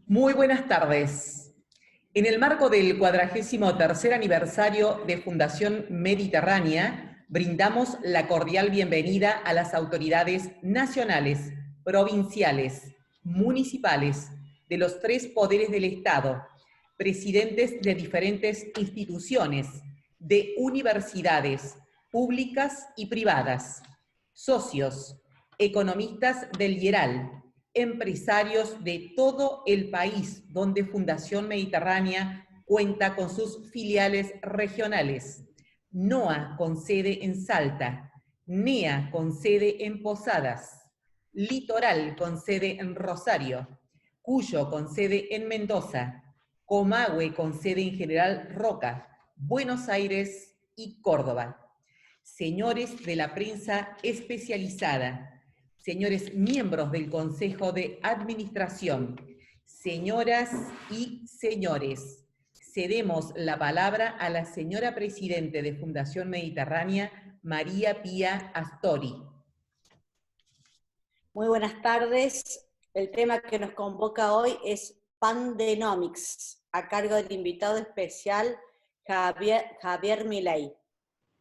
Muy buenas tardes. En el marco del 43º aniversario de Fundación Mediterránea, brindamos la cordial bienvenida a las autoridades nacionales, provinciales, municipales, de los 3 poderes del Estado, presidentes de diferentes instituciones, de universidades públicas y privadas, socios, economistas del IERAL, empresarios de todo el país, donde Fundación Mediterránea cuenta con sus filiales regionales. NOA con sede en Salta, NEA con sede en Posadas, Litoral con sede en Rosario, Cuyo con sede en Mendoza, Comahue con sede en General Roca, Buenos Aires y Córdoba. Señores de la prensa especializada, señores miembros del Consejo de Administración, señoras y señores, cedemos la palabra a la señora Presidente de Fundación Mediterránea, María Pía Astori. Muy buenas tardes. El tema que nos convoca hoy es Pandenomics, a cargo del invitado especial Javier Milei.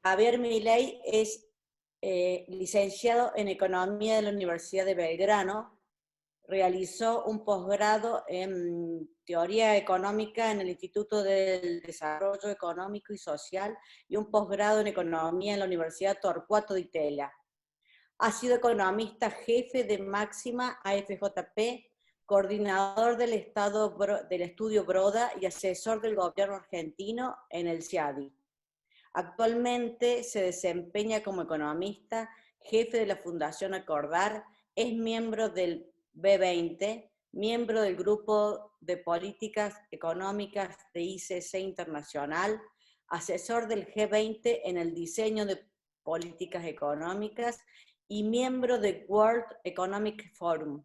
Javier Milei es licenciado en Economía de la Universidad de Belgrano, realizó un posgrado en Teoría Económica en el Instituto del Desarrollo Económico y Social y un posgrado en Economía en la Universidad Torcuato Di Tella. Ha sido economista jefe de Máxima AFJP, coordinador del estudio Broda y asesor del gobierno argentino en el CIADI. Actualmente se desempeña como economista, jefe de la Fundación Acordar, es miembro del B20, miembro del Grupo de Políticas Económicas de ICC Internacional, asesor del G20 en el diseño de políticas económicas y miembro de World Economic Forum.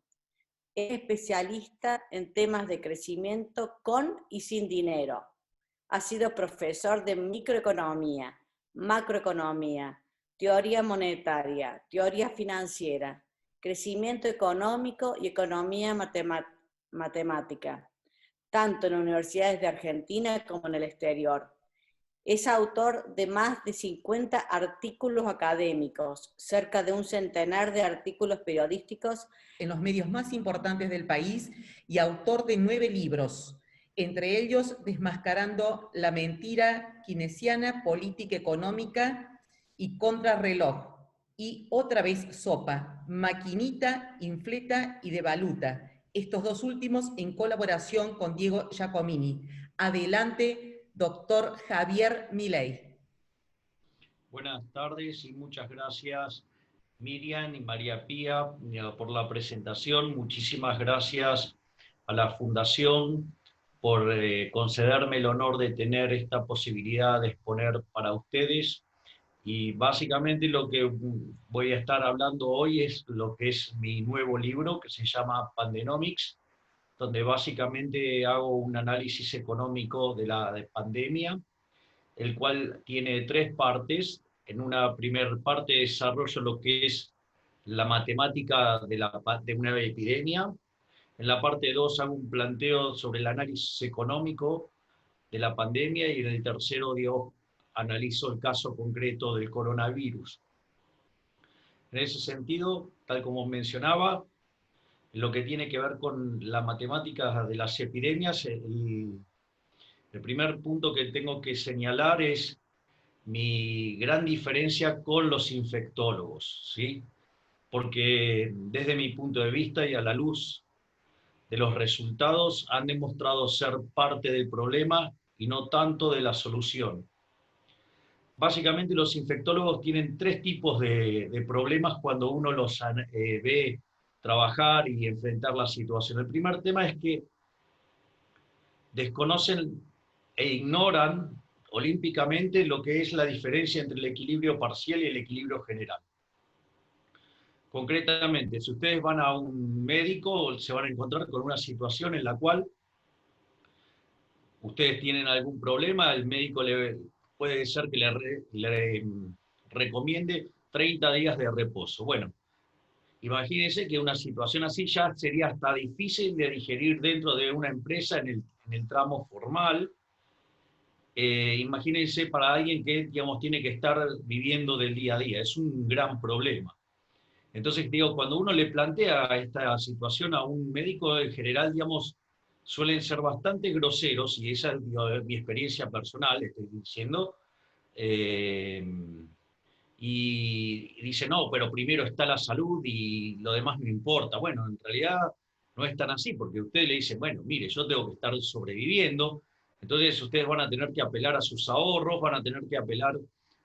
Es especialista en temas de crecimiento con y sin dinero. Ha sido profesor de microeconomía, macroeconomía, teoría monetaria, teoría financiera, crecimiento económico y economía matemática, tanto en universidades de Argentina como en el exterior. Es autor de más de 50 artículos académicos, cerca de un centenar de artículos periodísticos en los medios más importantes del país y autor de 9 libros, entre ellos Desmascarando la mentira keynesiana, política económica y contrarreloj, y Otra vez sopa, Maquinita, Infleta y Devaluta, estos 2 últimos en colaboración con Diego Giacomini. Adelante, doctor Javier Milei. Buenas tardes y muchas gracias Miriam y María Pía por la presentación. Muchísimas gracias a la Fundación por concederme el honor de tener esta posibilidad de exponer para ustedes. Y básicamente lo que voy a estar hablando hoy es lo que es mi nuevo libro, que se llama Pandenomics, donde básicamente hago un análisis económico de la pandemia, el cual tiene 3 partes. En una primera parte desarrollo lo que es la matemática de una epidemia. En la parte 2 hago un planteo sobre el análisis económico de la pandemia, y en el tercero analizo el caso concreto del coronavirus. En ese sentido, tal como mencionaba, lo que tiene que ver con la matemática de las epidemias, el primer punto que tengo que señalar es mi gran diferencia con los infectólogos, ¿sí? Porque desde mi punto de vista y a la luz de los resultados han demostrado ser parte del problema y no tanto de la solución. Básicamente los infectólogos tienen 3 tipos de problemas cuando uno los ve trabajar y enfrentar la situación. El primer tema es que desconocen e ignoran olímpicamente lo que es la diferencia entre el equilibrio parcial y el equilibrio general. Concretamente, si ustedes van a un médico, se van a encontrar con una situación en la cual ustedes tienen algún problema, el médico puede ser que le recomiende 30 días de reposo. Bueno, Imagínense que una situación así ya sería hasta difícil de digerir dentro de una empresa en el tramo formal. Imagínense para alguien que, digamos, tiene que estar viviendo del día a día. Es un gran problema. Entonces, digo, cuando uno le plantea esta situación a un médico, en general, digamos, suelen ser bastante groseros, y esa es, digo, mi experiencia personal, estoy diciendo, eh, y dice, no, pero primero está la salud y lo demás no importa. Bueno, en realidad no es tan así, porque usted le dice, bueno, mire, yo tengo que estar sobreviviendo, entonces ustedes van a tener que apelar a sus ahorros, van a tener que apelar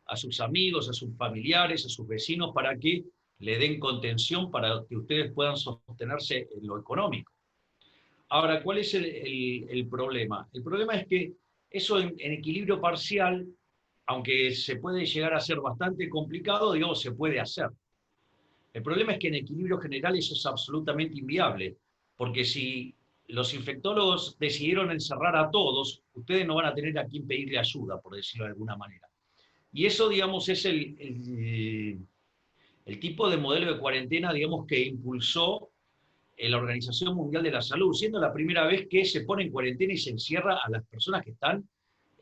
a sus amigos, a sus familiares, a sus vecinos, para que le den contención, para que ustedes puedan sostenerse en lo económico. Ahora, ¿cuál es el problema? El problema es que eso en equilibrio parcial, aunque se puede llegar a ser bastante complicado, digamos, se puede hacer. El problema es que en equilibrio general eso es absolutamente inviable, porque si los infectólogos decidieron encerrar a todos, ustedes no van a tener a quién pedirle ayuda, por decirlo de alguna manera. Y eso, digamos, es el tipo de modelo de cuarentena, digamos, que impulsó la Organización Mundial de la Salud, siendo la primera vez que se pone en cuarentena y se encierra a las personas que están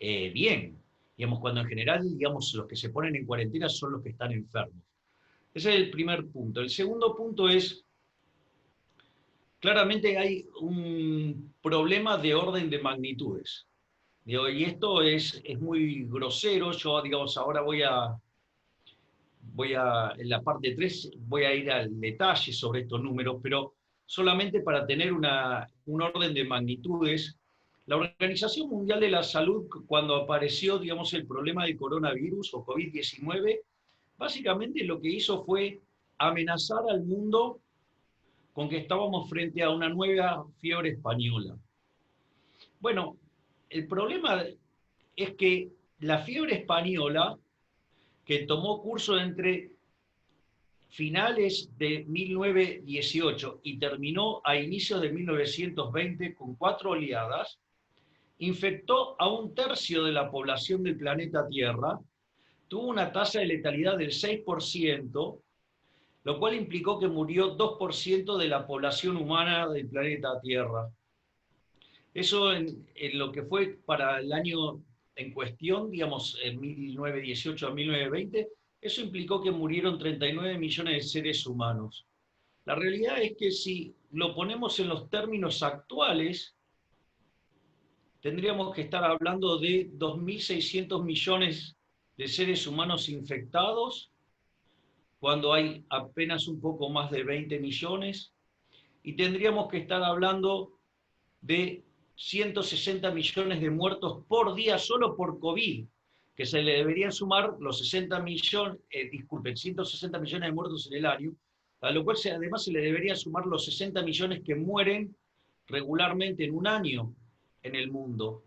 bien. Digamos, cuando en general, digamos, los que se ponen en cuarentena son los que están enfermos. Ese es el primer punto. El segundo punto es, claramente hay un problema de orden de magnitudes. Digo, y esto es muy grosero. Yo, digamos, ahora en la parte 3, voy a ir al detalle sobre estos números, pero solamente para tener un orden de magnitudes. La Organización Mundial de la Salud, cuando apareció, digamos, el problema del coronavirus o COVID-19, básicamente lo que hizo fue amenazar al mundo con que estábamos frente a una nueva fiebre española. Bueno, el problema es que la fiebre española, que tomó curso entre finales de 1918 y terminó a inicios de 1920 con 4 oleadas, infectó a 1/3 de la población del planeta Tierra, tuvo una tasa de letalidad del 6%, lo cual implicó que murió 2% de la población humana del planeta Tierra. Eso en lo que fue para el año en cuestión, digamos, en 1918 a 1920, eso implicó que murieron 39 millones de seres humanos. La realidad es que si lo ponemos en los términos actuales, tendríamos que estar hablando de 2.600 millones de seres humanos infectados, cuando hay apenas un poco más de 20 millones, y tendríamos que estar hablando de 160 millones de muertos por día solo por COVID, que se le deberían sumar los 160 millones de muertos en el año, a lo cual además se le deberían sumar los 60 millones que mueren regularmente en un año en el mundo.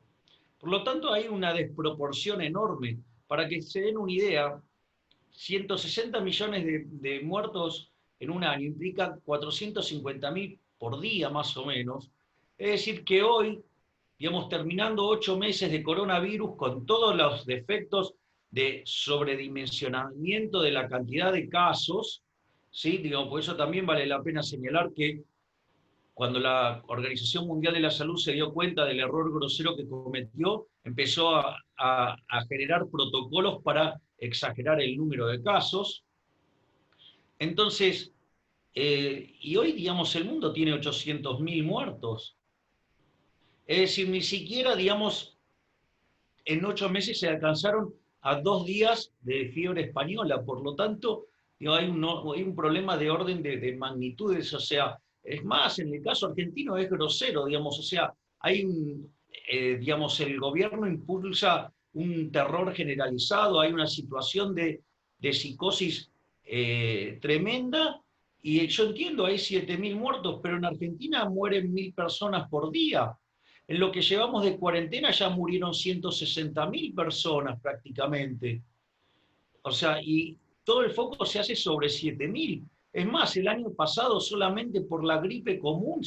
Por lo tanto, hay una desproporción enorme. Para que se den una idea, 160 millones de muertos en un año implica 450.000 por día más o menos. Es decir, que hoy, digamos, terminando 8 meses de coronavirus, con todos los defectos de sobredimensionamiento de la cantidad de casos, ¿sí? Digamos, por eso también vale la pena señalar que cuando la Organización Mundial de la Salud se dio cuenta del error grosero que cometió, empezó a generar protocolos para exagerar el número de casos. Entonces, y hoy, digamos, el mundo tiene 800.000 muertos. Es decir, ni siquiera, digamos, en 8 meses se alcanzaron a 2 días de fiebre española. Por lo tanto, digo, hay un problema de orden de magnitudes. O sea, es más, en el caso argentino es grosero, digamos. O sea, digamos, el gobierno impulsa un terror generalizado, hay una situación de psicosis tremenda. Y yo entiendo, hay 7.000 muertos, pero en Argentina mueren 1.000 personas por día. En lo que llevamos de cuarentena ya murieron 160.000 personas prácticamente. O sea, y todo el foco se hace sobre 7.000. Es más, el año pasado solamente por la gripe común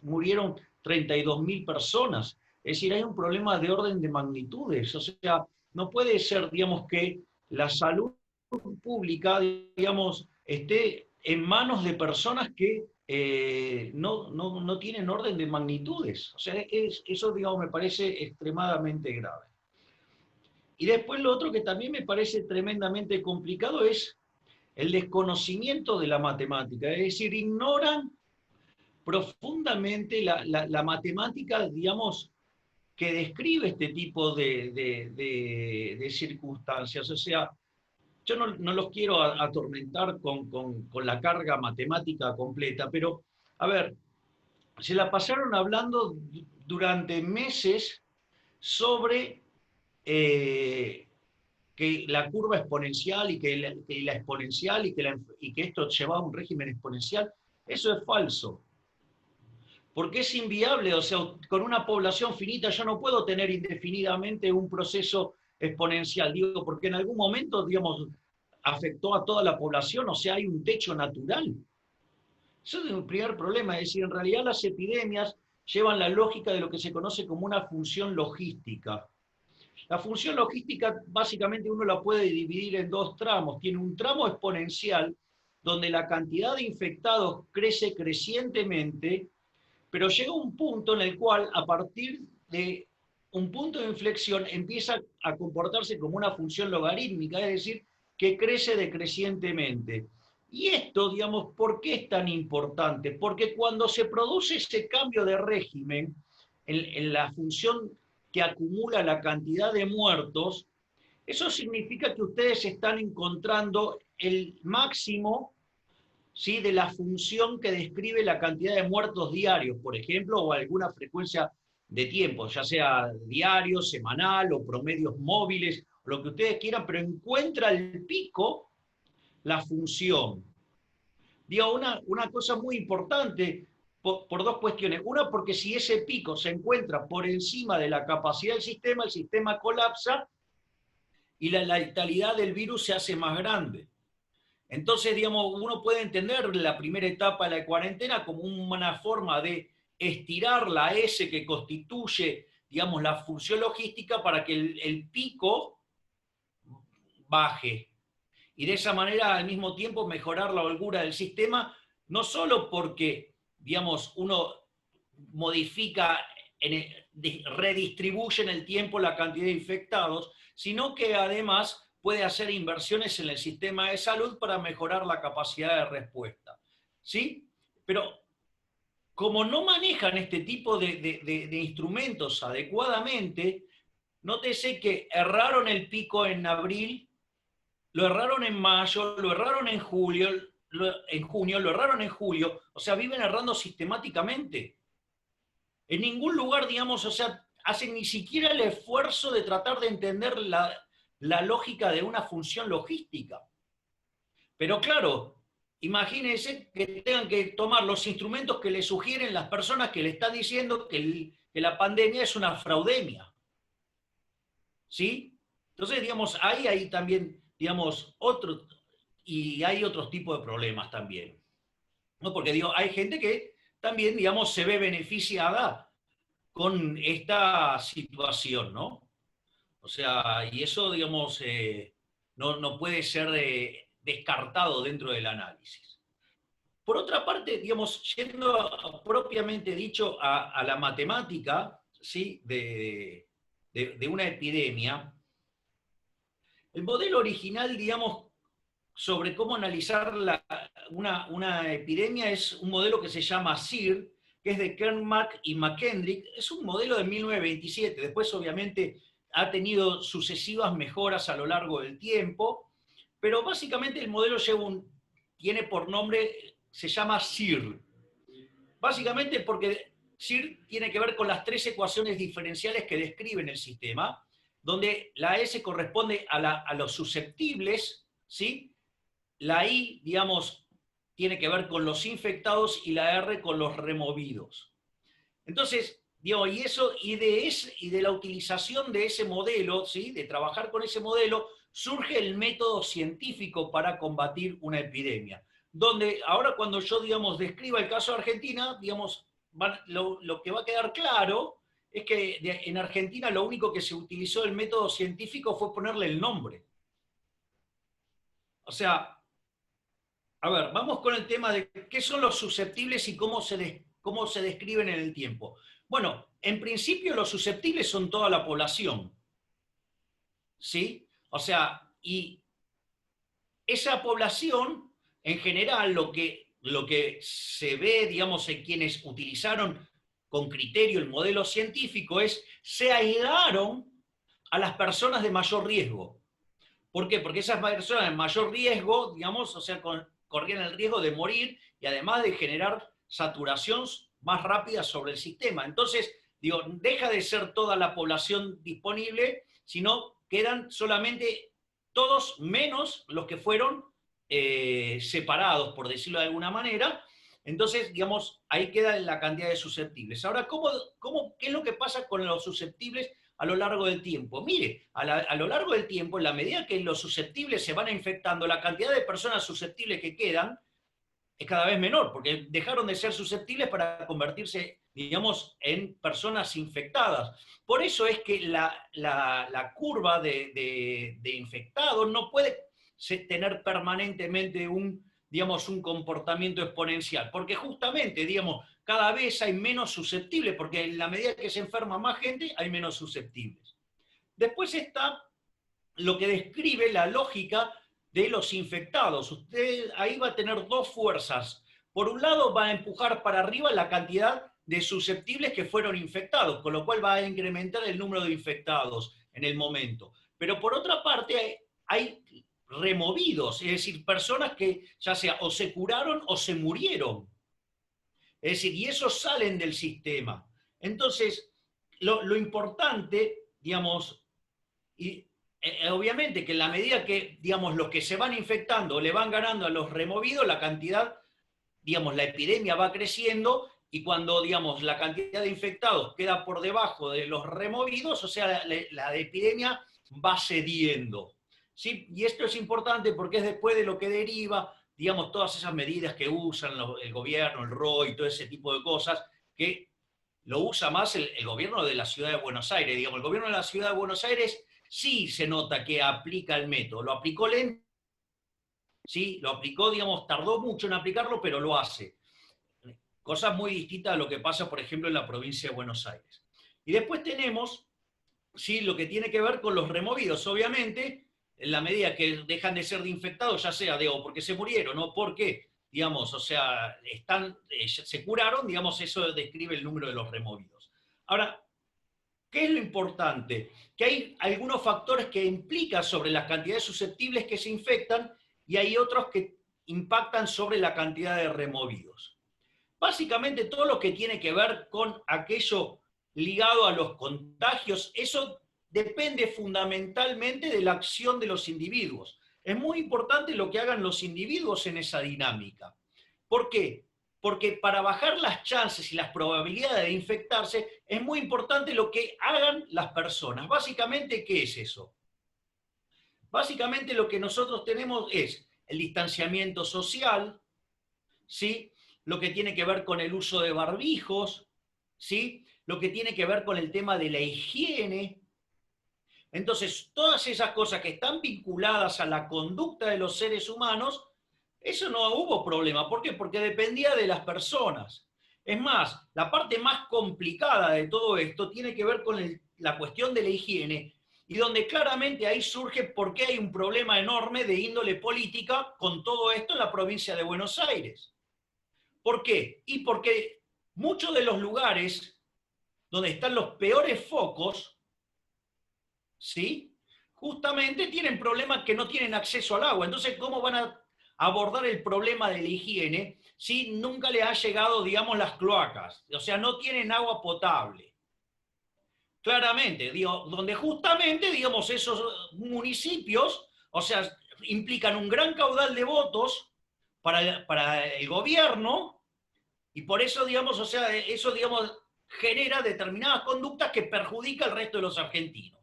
murieron 32.000 personas. Es decir, hay un problema de orden de magnitudes. O sea, no puede ser, digamos, que la salud pública, digamos, esté en manos de personas que no tienen orden de magnitudes. O sea, eso, digamos, me parece extremadamente grave. Y después lo otro que también me parece tremendamente complicado es el desconocimiento de la matemática. Es decir, ignoran profundamente la matemática, digamos, que describe este tipo de circunstancias. O sea, yo no los quiero atormentar con la carga matemática completa, pero, a ver, se la pasaron hablando durante meses sobre que la curva exponencial y que la exponencial y que esto llevaba a un régimen exponencial. Eso es falso. Porque es inviable, o sea, con una población finita yo no puedo tener indefinidamente un proceso exponencial, digo, porque en algún momento, digamos, afectó a toda la población, o sea, hay un techo natural. Eso es un primer problema, es decir, en realidad las epidemias llevan la lógica de lo que se conoce como una función logística. La función logística básicamente uno la puede dividir en dos tramos. Tiene un tramo exponencial, donde la cantidad de infectados crece crecientemente, pero llega un punto en el cual, a partir de un punto de inflexión, empieza a comportarse como una función logarítmica, es decir, que crece decrecientemente. Y esto, digamos, ¿por qué es tan importante? Porque cuando se produce ese cambio de régimen en la función que acumula la cantidad de muertos, eso significa que ustedes están encontrando el máximo, ¿sí?, de la función que describe la cantidad de muertos diarios, por ejemplo, o alguna frecuencia de tiempo, ya sea diario, semanal o promedios móviles, lo que ustedes quieran, pero encuentra el pico la función. Digo, una cosa muy importante por dos cuestiones. Una, porque si ese pico se encuentra por encima de la capacidad del sistema, el sistema colapsa y la letalidad del virus se hace más grande. Entonces, digamos, uno puede entender la primera etapa de la cuarentena como una forma de estirar la S que constituye, digamos, la función logística para que el pico baje. Y de esa manera, al mismo tiempo, mejorar la holgura del sistema, no solo porque, digamos, uno modifica, redistribuye en el tiempo la cantidad de infectados, sino que además puede hacer inversiones en el sistema de salud para mejorar la capacidad de respuesta. ¿Sí? Pero como no manejan este tipo de instrumentos adecuadamente, nótese que erraron el pico en abril, lo erraron en mayo, lo erraron en junio, lo erraron en julio, o sea, viven errando sistemáticamente. En ningún lugar, digamos, o sea, hacen ni siquiera el esfuerzo de tratar de entender la lógica de una función logística. Pero claro, imagínense que tengan que tomar los instrumentos que les sugieren las personas que le están diciendo que la pandemia es una fraudemia. ¿Sí? Entonces, digamos, hay también, digamos, y hay otros tipos de problemas también. ¿No? Porque digo, hay gente que también, digamos, se ve beneficiada con esta situación, ¿no? O sea, y eso, digamos, no puede ser descartado dentro del análisis. Por otra parte, digamos, yendo propiamente dicho a la matemática, ¿sí?, de una epidemia, el modelo original, digamos, sobre cómo analizar una epidemia es un modelo que se llama SIR, que es de Kernmark y McKendrick. Es un modelo de 1927. Después, obviamente, ha tenido sucesivas mejoras a lo largo del tiempo, pero básicamente el modelo tiene por nombre, se llama SIR. Básicamente porque SIR tiene que ver con las tres ecuaciones diferenciales que describen el sistema, donde la S corresponde a los susceptibles, ¿sí? La I, digamos, tiene que ver con los infectados y la R con los removidos. Entonces, digo, y de la utilización de ese modelo, ¿sí?, de trabajar con ese modelo, surge el método científico para combatir una epidemia. Donde ahora cuando yo, digamos, describa el caso de Argentina, digamos, lo que va a quedar claro es que en Argentina lo único que se utilizó del método científico fue ponerle el nombre. O sea, A ver, vamos con el tema de qué son los susceptibles y cómo se describen en el tiempo. Bueno, en principio los susceptibles son toda la población, ¿sí? O sea, y esa población, en general, lo que se ve, digamos, en quienes utilizaron con criterio el modelo científico es, se aislaron a las personas de mayor riesgo. ¿Por qué? Porque esas personas de mayor riesgo, digamos, o sea, corrían el riesgo de morir y además de generar saturación más rápida sobre el sistema. Entonces, digo, deja de ser toda la población disponible, sino quedan solamente todos menos los que fueron separados, por decirlo de alguna manera. Entonces, digamos, ahí queda la cantidad de susceptibles. Ahora, ¿qué es lo que pasa con los susceptibles a lo largo del tiempo? Mire, a lo largo del tiempo, en la medida que los susceptibles se van infectando, la cantidad de personas susceptibles que quedan es cada vez menor, porque dejaron de ser susceptibles para convertirse, digamos, en personas infectadas. Por eso es que la curva de infectados no puede tener permanentemente digamos, un comportamiento exponencial, porque justamente, digamos, cada vez hay menos susceptibles, porque en la medida que se enferma más gente, hay menos susceptibles. Después está lo que describe la lógica de los infectados. Usted ahí va a tener dos fuerzas. Por un lado va a empujar para arriba la cantidad de susceptibles que fueron infectados, con lo cual va a incrementar el número de infectados en el momento. Pero por otra parte hay removidos, es decir, personas que ya sea o se curaron o se murieron. Es decir, y esos salen del sistema. Entonces, lo importante, digamos, y obviamente que en la medida que, digamos, los que se van infectando le van ganando a los removidos, la cantidad, digamos, la epidemia va creciendo y cuando, digamos, la cantidad de infectados queda por debajo de los removidos, o sea, la epidemia va cediendo. ¿Sí? Y esto es importante porque es después de lo que deriva, digamos, todas esas medidas que usan el gobierno, el ROI y todo ese tipo de cosas, que lo usa más el gobierno de la Ciudad de Buenos Aires. Digamos, el gobierno de la Ciudad de Buenos Aires sí se nota que aplica el método. Lo aplicó lento, sí, lo aplicó, digamos, tardó mucho en aplicarlo, pero lo hace. Cosas muy distintas a lo que pasa, por ejemplo, en la provincia de Buenos Aires. Y después tenemos, sí, lo que tiene que ver con los removidos, obviamente, en la medida que dejan de ser de infectados, ya sea de o porque se murieron o porque, digamos, o sea, se curaron, digamos, eso describe el número de los removidos. Ahora, ¿qué es lo importante? Que hay algunos factores que implican sobre las cantidades susceptibles que se infectan y hay otros que impactan sobre la cantidad de removidos. Básicamente todo lo que tiene que ver con aquello ligado a los contagios, eso depende fundamentalmente de la acción de los individuos. Es muy importante lo que hagan los individuos en esa dinámica. ¿Por qué? Porque para bajar las chances y las probabilidades de infectarse, es muy importante lo que hagan las personas. Básicamente, ¿qué es eso? Básicamente lo que nosotros tenemos es el distanciamiento social, ¿sí? Lo que tiene que ver con el uso de barbijos, ¿sí? Lo que tiene que ver con el tema de la higiene. Entonces, todas esas cosas que están vinculadas a la conducta de los seres humanos, eso no hubo problema. ¿Por qué? Porque dependía de las personas. Es más, la parte más complicada de todo esto tiene que ver con la cuestión de la higiene, y donde claramente ahí surge por qué hay un problema enorme de índole política con todo esto en la provincia de Buenos Aires. ¿Por qué? Y porque muchos de los lugares donde están los peores focos, ¿sí? Justamente tienen problemas que no tienen acceso al agua. Entonces, ¿cómo van a abordar el problema de la higiene si nunca les ha llegado, digamos, las cloacas? O sea, no tienen agua potable. Claramente, digo, donde justamente, digamos, esos municipios, o sea, implican un gran caudal de votos para el gobierno, y por eso, digamos, o sea, eso, digamos, genera determinadas conductas que perjudican al resto de los argentinos.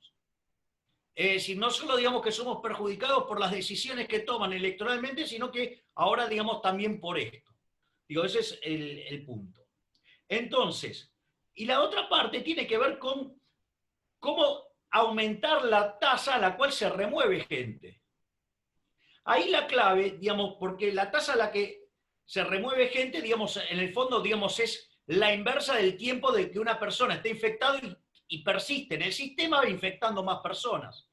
Es decir, no solo, digamos, que somos perjudicados por las decisiones que toman electoralmente, sino que ahora, digamos, también por esto. Digo, ese es el punto. Entonces, y la otra parte tiene que ver con cómo aumentar la tasa a la cual se remueve gente. Ahí la clave, digamos, porque la tasa a la que se remueve gente, digamos, en el fondo, digamos, es la inversa del tiempo de que una persona está infectada y persiste en el sistema infectando más personas.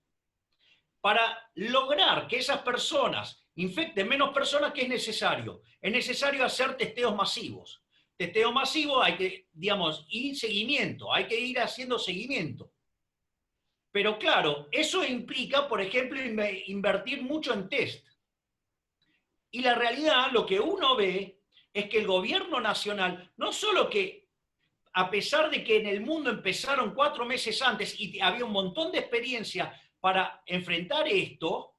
Para lograr que esas personas infecten menos personas, ¿qué es necesario? Es necesario hacer testeos masivos. Testeo masivo hay que, digamos, y seguimiento, hay que ir haciendo seguimiento. Pero claro, eso implica, por ejemplo, invertir mucho en test. Y la realidad, lo que uno ve, es que el gobierno nacional, no solo que, a pesar de que en el mundo empezaron 4 meses antes y había un montón de experiencia para enfrentar esto,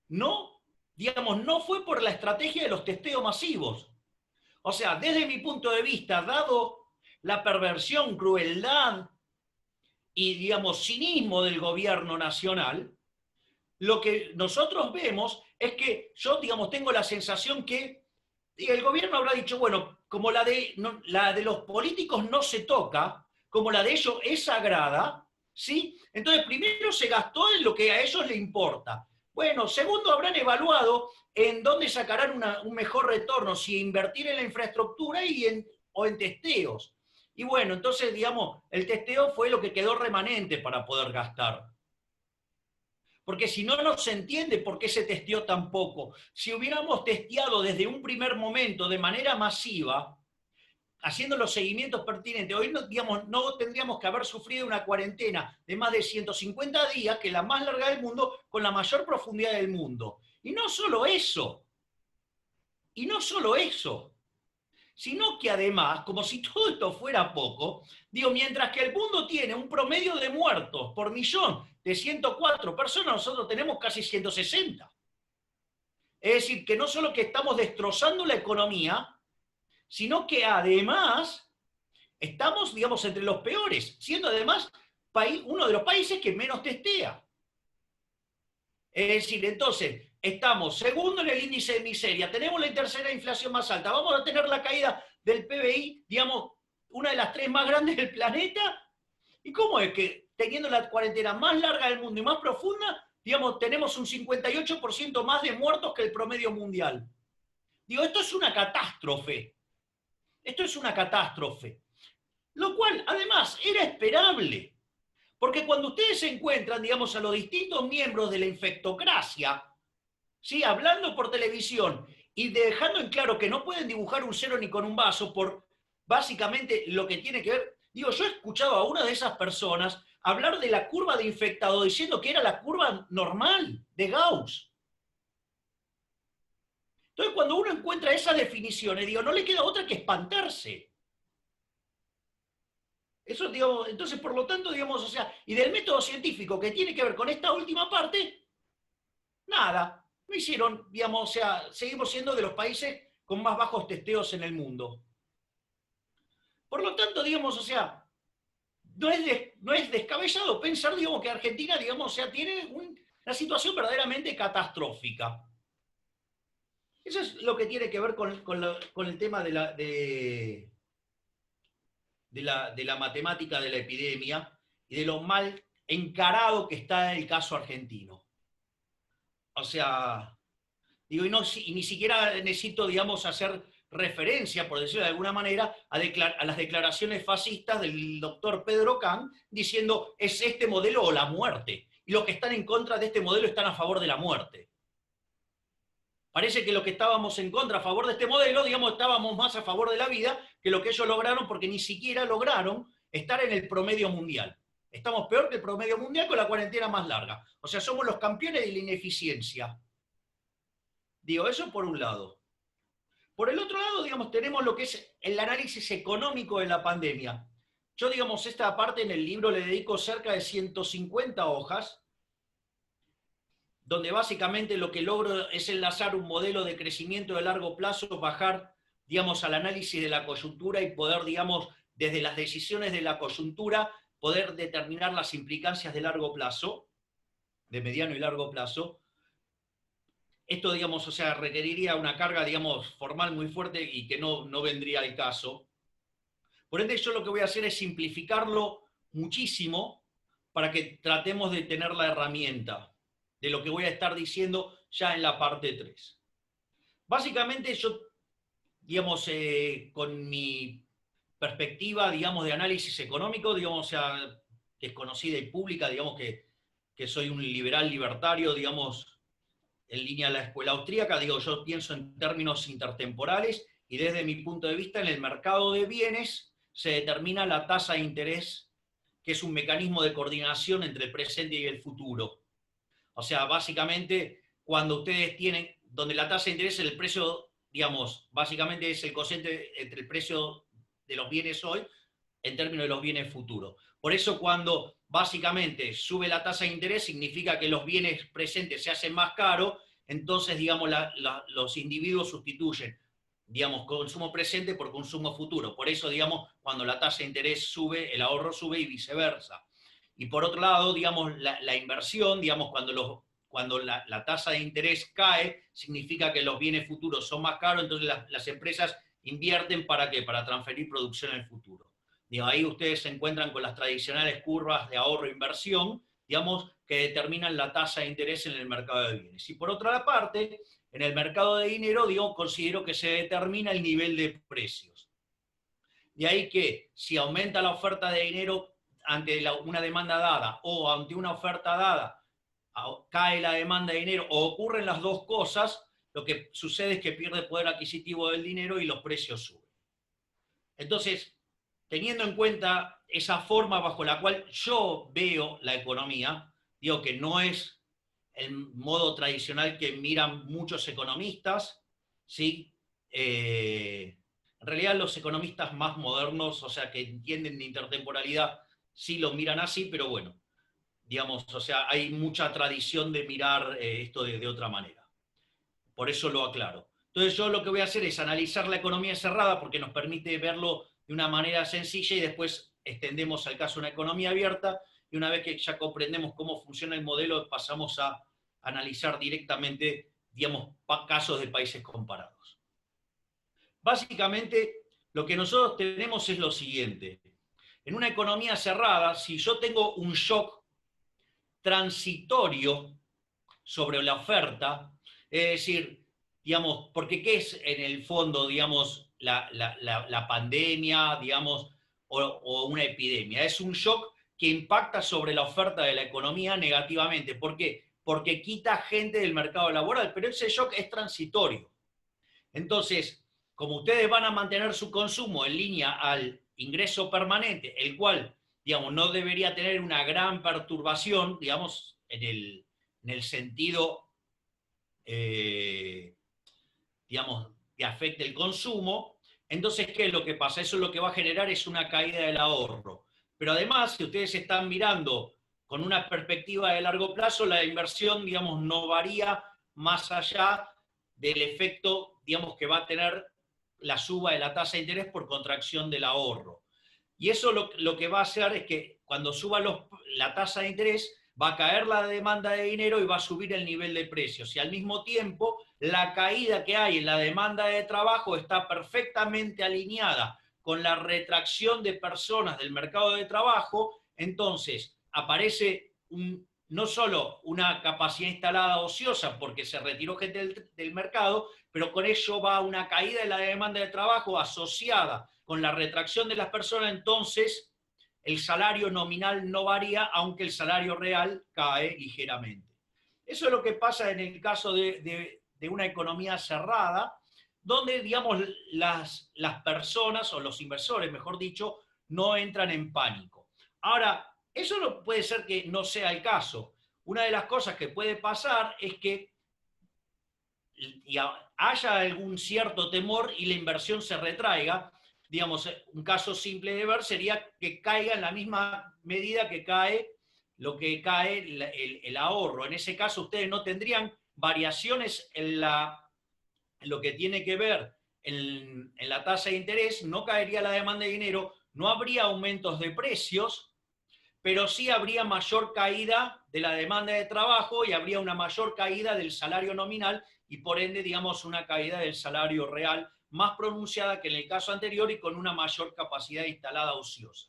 no, digamos, no fue por la estrategia de los testeos masivos. O sea, desde mi punto de vista, dado la perversión, crueldad y, digamos, cinismo del gobierno nacional, lo que nosotros vemos es que yo, digamos, tengo la sensación que el gobierno habrá dicho, bueno, como la de los políticos no se toca, como la de ellos es sagrada, ¿sí? Entonces, primero se gastó en lo que a ellos les importa. Bueno, segundo, habrán evaluado en dónde sacarán un mejor retorno, si invertir en la infraestructura o en testeos. Y bueno, entonces, digamos, el testeo fue lo que quedó remanente para poder gastar. Porque si no, no se entiende por qué se testeó tan poco. Si hubiéramos testeado desde un primer momento de manera masiva, haciendo los seguimientos pertinentes, hoy no, digamos, no tendríamos que haber sufrido una cuarentena de más de 150 días, que es la más larga del mundo, con la mayor profundidad del mundo. Y no solo eso, sino que además, como si todo esto fuera poco, digo, mientras que el mundo tiene un promedio de muertos por millón de 104 personas, nosotros tenemos casi 160. Es decir, que no solo que estamos destrozando la economía, sino que además estamos, digamos, entre los peores, siendo además uno de los países que menos testea. Es decir, entonces, estamos segundo en el índice de miseria, tenemos la tercera inflación más alta, vamos a tener la caída del PBI, digamos, una de las 3 más grandes del planeta. ¿Y cómo es que, teniendo la cuarentena más larga del mundo y más profunda, digamos, tenemos un 58% más de muertos que el promedio mundial? Digo, esto es una catástrofe. Esto es una catástrofe. Lo cual, además, era esperable. Porque cuando ustedes se encuentran, digamos, a los distintos miembros de la infectocracia, ¿sí?, hablando por televisión y dejando en claro que no pueden dibujar un cero ni con un vaso por básicamente lo que tiene que ver. Digo, yo he escuchado a una de esas personas hablar de la curva de infectado diciendo que era la curva normal de Gauss. Entonces, cuando uno encuentra esas definiciones, digo, no le queda otra que espantarse. Eso, digamos, entonces, por lo tanto, digamos, o sea, y del método científico que tiene que ver con esta última parte, nada. No hicieron, digamos, o sea, seguimos siendo de los países con más bajos testeos en el mundo. Por lo tanto, digamos, o sea, no es descabellado pensar, digamos, que Argentina, digamos, o sea, tiene una situación verdaderamente catastrófica. Eso es lo que tiene que ver con el tema de la matemática de la epidemia y de lo mal encarado que está el caso argentino. O sea, digo, y ni siquiera necesito, digamos, hacer referencia, por decirlo de alguna manera, a las declaraciones fascistas del doctor Pedro Kahn, diciendo, es este modelo o la muerte. Y los que están en contra de este modelo están a favor de la muerte. Parece que los que estábamos en contra, a favor de este modelo, digamos, estábamos más a favor de la vida que lo que ellos lograron, porque ni siquiera lograron estar en el promedio mundial. Estamos peor que el promedio mundial con la cuarentena más larga. O sea, somos los campeones de la ineficiencia. Digo, eso por un lado. Por el otro lado, digamos, tenemos lo que es el análisis económico de la pandemia. Yo, digamos, esta parte en el libro le dedico cerca de 150 hojas, donde básicamente lo que logro es enlazar un modelo de crecimiento de largo plazo, bajar, digamos, al análisis de la coyuntura y poder, digamos, desde las decisiones de la coyuntura, poder determinar las implicancias de largo plazo, de mediano y largo plazo. Esto, digamos, o sea, requeriría una carga, digamos, formal muy fuerte y que no vendría al caso. Por ende, yo lo que voy a hacer es simplificarlo muchísimo para que tratemos de tener la herramienta. de lo que voy a estar diciendo ya en la parte 3. Básicamente yo, digamos, con mi perspectiva, digamos, de análisis económico, digamos, o sea, desconocida y pública, digamos que soy un liberal libertario, digamos, en línea a la escuela austríaca, digo, yo pienso en términos intertemporales y desde mi punto de vista en el mercado de bienes se determina la tasa de interés, que es un mecanismo de coordinación entre el presente y el futuro. O sea, básicamente, cuando ustedes tienen, donde la tasa de interés es el precio, digamos, básicamente es el cociente entre el precio de los bienes hoy en términos de los bienes futuros. Por eso cuando básicamente sube la tasa de interés significa que los bienes presentes se hacen más caros, entonces digamos los individuos sustituyen, digamos, consumo presente por consumo futuro. Por eso, digamos, cuando la tasa de interés sube, el ahorro sube y viceversa. Y por otro lado, digamos, la inversión, digamos, cuando la tasa de interés cae, significa que los bienes futuros son más caros, entonces las empresas invierten ¿para qué? Para transferir producción en el futuro. Digo, ahí ustedes se encuentran con las tradicionales curvas de ahorro e inversión, digamos, que determinan la tasa de interés en el mercado de bienes. Y por otra parte, en el mercado de dinero, digo, considero que se determina el nivel de precios. De ahí que si aumenta la oferta de dinero ante una demanda dada o ante una oferta dada, cae la demanda de dinero o ocurren las dos cosas, lo que sucede es que pierde el poder adquisitivo del dinero y los precios suben. Entonces, teniendo en cuenta esa forma bajo la cual yo veo la economía, digo que no es el modo tradicional que miran muchos economistas, ¿sí? En realidad los economistas más modernos, o sea, que entienden de intertemporalidad, sí lo miran así, pero bueno, digamos, o sea, hay mucha tradición de mirar esto de otra manera. Por eso lo aclaro. Entonces yo lo que voy a hacer es analizar la economía cerrada porque nos permite verlo de una manera sencilla y después extendemos al caso una economía abierta y una vez que ya comprendemos cómo funciona el modelo pasamos a analizar directamente, digamos, casos de países comparados. Básicamente lo que nosotros tenemos es lo siguiente. En una economía cerrada, si yo tengo un shock transitorio sobre la oferta, es decir, digamos, porque ¿qué es en el fondo, digamos, la pandemia, digamos, o una epidemia? Es un shock que impacta sobre la oferta de la economía negativamente. ¿Por qué? Porque quita gente del mercado laboral, pero ese shock es transitorio. Entonces, como ustedes van a mantener su consumo en línea al ingreso permanente, el cual, digamos, no debería tener una gran perturbación, digamos, en el sentido, digamos, que afecte el consumo, entonces, ¿qué es lo que pasa? Eso lo que va a generar es una caída del ahorro. Pero además, si ustedes están mirando con una perspectiva de largo plazo, la inversión, digamos, no varía más allá del efecto, digamos, que va a tener la suba de la tasa de interés por contracción del ahorro. Y eso lo que va a hacer es que cuando suba la tasa de interés, va a caer la demanda de dinero y va a subir el nivel de precios. Y al mismo tiempo, la caída que hay en la demanda de trabajo está perfectamente alineada con la retracción de personas del mercado de trabajo. Entonces, aparece no solo una capacidad instalada ociosa porque se retiró gente del mercado, pero con ello va una caída en la demanda de trabajo asociada con la retracción de las personas. Entonces el salario nominal no varía, aunque el salario real cae ligeramente. Eso es lo que pasa en el caso de una economía cerrada, donde, digamos, las personas, o los inversores, mejor dicho, no entran en pánico. Ahora, eso no puede ser que no sea el caso. Una de las cosas que puede pasar es que haya algún cierto temor y la inversión se retraiga. Digamos, un caso simple de ver sería que caiga en la misma medida que cae lo que cae el ahorro. En ese caso ustedes no tendrían variaciones en lo que tiene que ver en la tasa de interés, no caería la demanda de dinero, no habría aumentos de precios, pero sí habría mayor caída de la demanda de trabajo y habría una mayor caída del salario nominal y por ende, digamos, una caída del salario real más pronunciada que en el caso anterior y con una mayor capacidad instalada ociosa.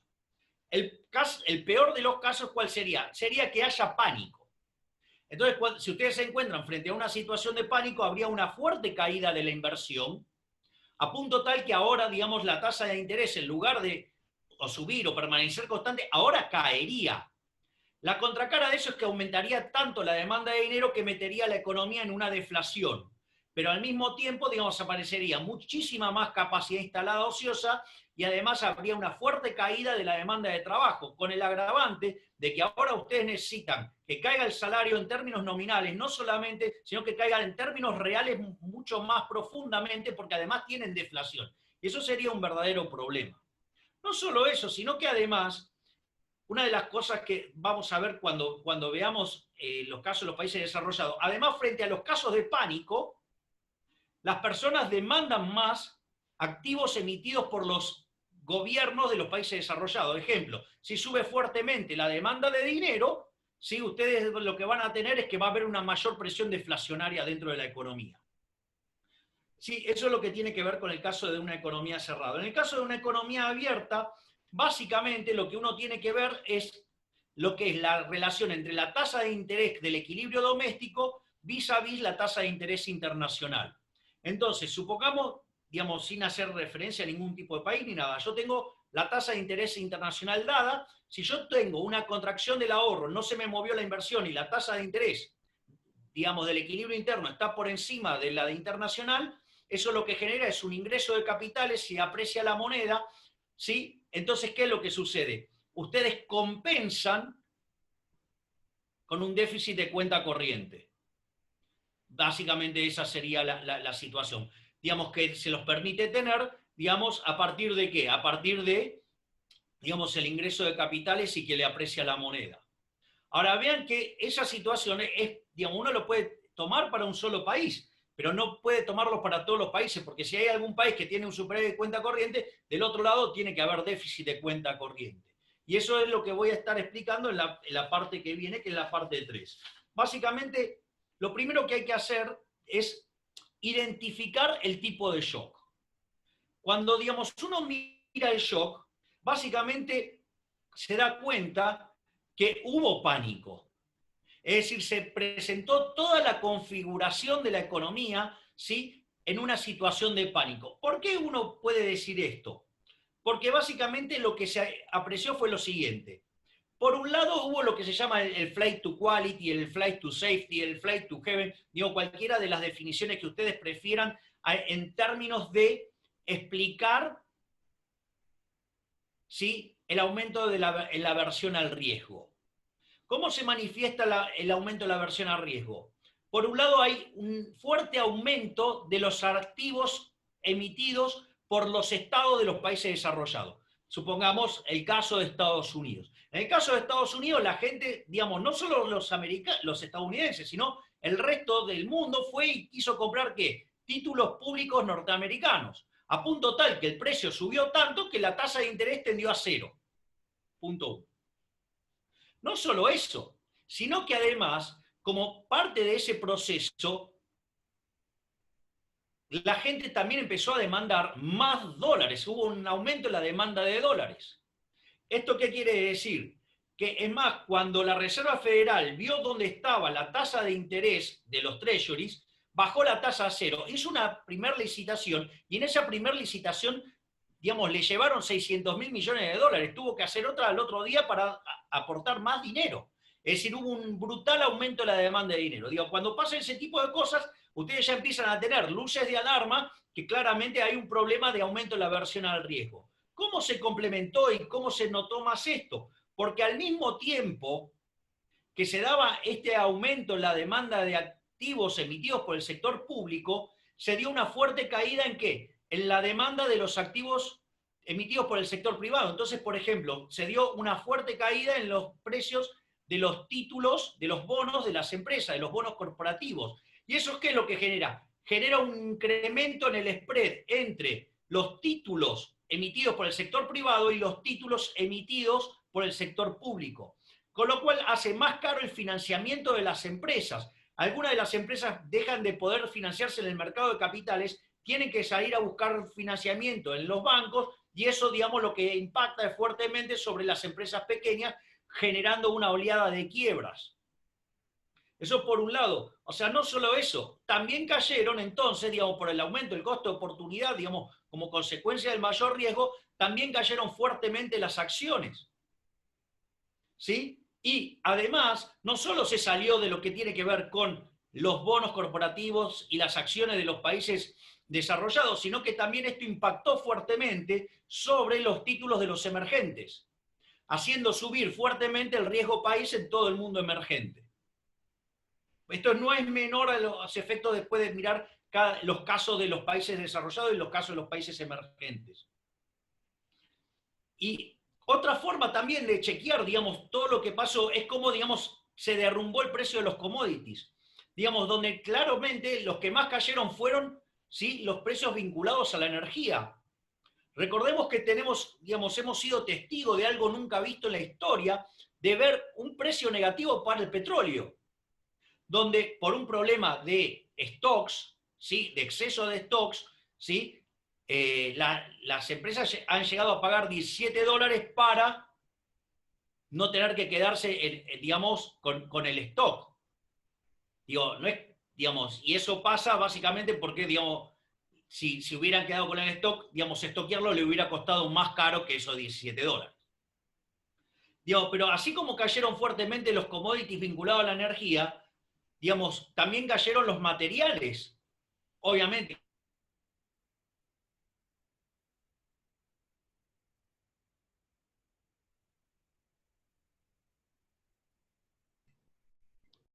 El peor de los casos, ¿cuál sería? Sería que haya pánico. Entonces, si ustedes se encuentran frente a una situación de pánico, habría una fuerte caída de la inversión, a punto tal que ahora, digamos, la tasa de interés, en lugar de o subir o permanecer constante, ahora caería. La contracara de eso es que aumentaría tanto la demanda de dinero que metería la economía en una deflación. Pero al mismo tiempo, digamos, aparecería muchísima más capacidad instalada ociosa y además habría una fuerte caída de la demanda de trabajo, con el agravante de que ahora ustedes necesitan que caiga el salario en términos nominales, no solamente, sino que caiga en términos reales mucho más profundamente, porque además tienen deflación. Y eso sería un verdadero problema. No solo eso, sino que además, una de las cosas que vamos a ver cuando veamos los casos de los países desarrollados, además frente a los casos de pánico, las personas demandan más activos emitidos por los gobiernos de los países desarrollados. Ejemplo, si sube fuertemente la demanda de dinero, ¿sí? Ustedes lo que van a tener es que va a haber una mayor presión deflacionaria dentro de la economía. Sí, eso es lo que tiene que ver con el caso de una economía cerrada. En el caso de una economía abierta, básicamente lo que uno tiene que ver es lo que es la relación entre la tasa de interés del equilibrio doméstico vis a vis la tasa de interés internacional. Entonces, supongamos, digamos, sin hacer referencia a ningún tipo de país ni nada, yo tengo la tasa de interés internacional dada. Si yo tengo una contracción del ahorro, no se me movió la inversión y la tasa de interés, digamos, del equilibrio interno está por encima de la de internacional, eso lo que genera es un ingreso de capitales, se aprecia la moneda, ¿sí? Entonces, ¿qué es lo que sucede? Ustedes compensan con un déficit de cuenta corriente. Básicamente esa sería la situación. Digamos que se los permite tener, digamos, ¿a partir de qué? A partir de, digamos, el ingreso de capitales y que le aprecia la moneda. Ahora vean que esa situación es, digamos, uno lo puede tomar para un solo país, pero no puede tomarlo para todos los países, porque si hay algún país que tiene un superávit de cuenta corriente, del otro lado tiene que haber déficit de cuenta corriente. Y eso es lo que voy a estar explicando en la parte que viene, que es la parte 3. Básicamente, lo primero que hay que hacer es identificar el tipo de shock. Cuando, digamos, uno mira el shock, básicamente se da cuenta que hubo pánico. Es decir, se presentó toda la configuración de la economía, ¿sí?, en una situación de pánico. ¿Por qué uno puede decir esto? Porque básicamente lo que se apreció fue lo siguiente. Por un lado hubo lo que se llama el flight to quality, el flight to safety, el flight to heaven, digo, cualquiera de las definiciones que ustedes prefieran en términos de explicar, ¿sí?, el aumento de la aversión al riesgo. ¿Cómo se manifiesta el aumento de la aversión al riesgo? Por un lado hay un fuerte aumento de los activos emitidos por los estados de los países desarrollados. Supongamos el caso de Estados Unidos. En el caso de Estados Unidos, la gente, digamos, no solo los estadounidenses, sino el resto del mundo fue y quiso comprar, ¿qué? Títulos públicos norteamericanos, a punto tal que el precio subió tanto que la tasa de interés tendió a 0. Punto 1. No solo eso, sino que además, como parte de ese proceso, la gente también empezó a demandar más dólares. Hubo un aumento en la demanda de dólares. ¿Esto qué quiere decir? Que es más, cuando la Reserva Federal vio dónde estaba la tasa de interés de los treasuries, bajó la tasa a 0. Hizo una primera licitación y en esa primera licitación, digamos, le llevaron 600.000 millones de dólares. Tuvo que hacer otra al otro día para aportar más dinero. Es decir, hubo un brutal aumento de la demanda de dinero. Digo, cuando pasa ese tipo de cosas, ustedes ya empiezan a tener luces de alarma que claramente hay un problema de aumento de la aversión al riesgo. ¿Cómo se complementó y cómo se notó más esto? Porque al mismo tiempo que se daba este aumento en la demanda de activos emitidos por el sector público, se dio una fuerte caída ¿en qué? En la demanda de los activos emitidos por el sector privado. Entonces, por ejemplo, se dio una fuerte caída en los precios de los títulos, de los bonos de las empresas, de los bonos corporativos. ¿Y eso qué es lo que genera? Genera un incremento en el spread entre los títulos emitidos por el sector privado y los títulos emitidos por el sector público. Con lo cual hace más caro el financiamiento de las empresas. Algunas de las empresas dejan de poder financiarse en el mercado de capitales, tienen que salir a buscar financiamiento en los bancos y eso, digamos, lo que impacta fuertemente sobre las empresas pequeñas, generando una oleada de quiebras. Eso por un lado. O sea, no solo eso, también cayeron entonces, digamos, por el aumento del costo de oportunidad, digamos, como consecuencia del mayor riesgo, también cayeron fuertemente las acciones. ¿Sí? Y además, no solo se salió de lo que tiene que ver con los bonos corporativos y las acciones de los países desarrollados, sino que también esto impactó fuertemente sobre los títulos de los emergentes, haciendo subir fuertemente el riesgo país en todo el mundo emergente. Esto no es menor a los efectos después de mirar los casos de los países desarrollados y los casos de los países emergentes. Y otra forma también de chequear, digamos, todo lo que pasó es cómo, digamos, se derrumbó el precio de los commodities. Digamos, donde claramente los que más cayeron fueron, ¿sí?, los precios vinculados a la energía. Recordemos que tenemos, digamos, hemos sido testigos de algo nunca visto en la historia, de ver un precio negativo para el petróleo, donde por un problema de stocks, ¿sí?, de exceso de stocks, ¿sí?, las empresas han llegado a pagar $17 para no tener que quedarse, digamos, con el stock. Digo, no es, digamos, y eso pasa básicamente porque, digamos, si hubieran quedado con el stock, digamos, estoquearlo le hubiera costado más caro que esos $17. Digamos, pero así como cayeron fuertemente los commodities vinculados a la energía, digamos, también cayeron los materiales. Obviamente,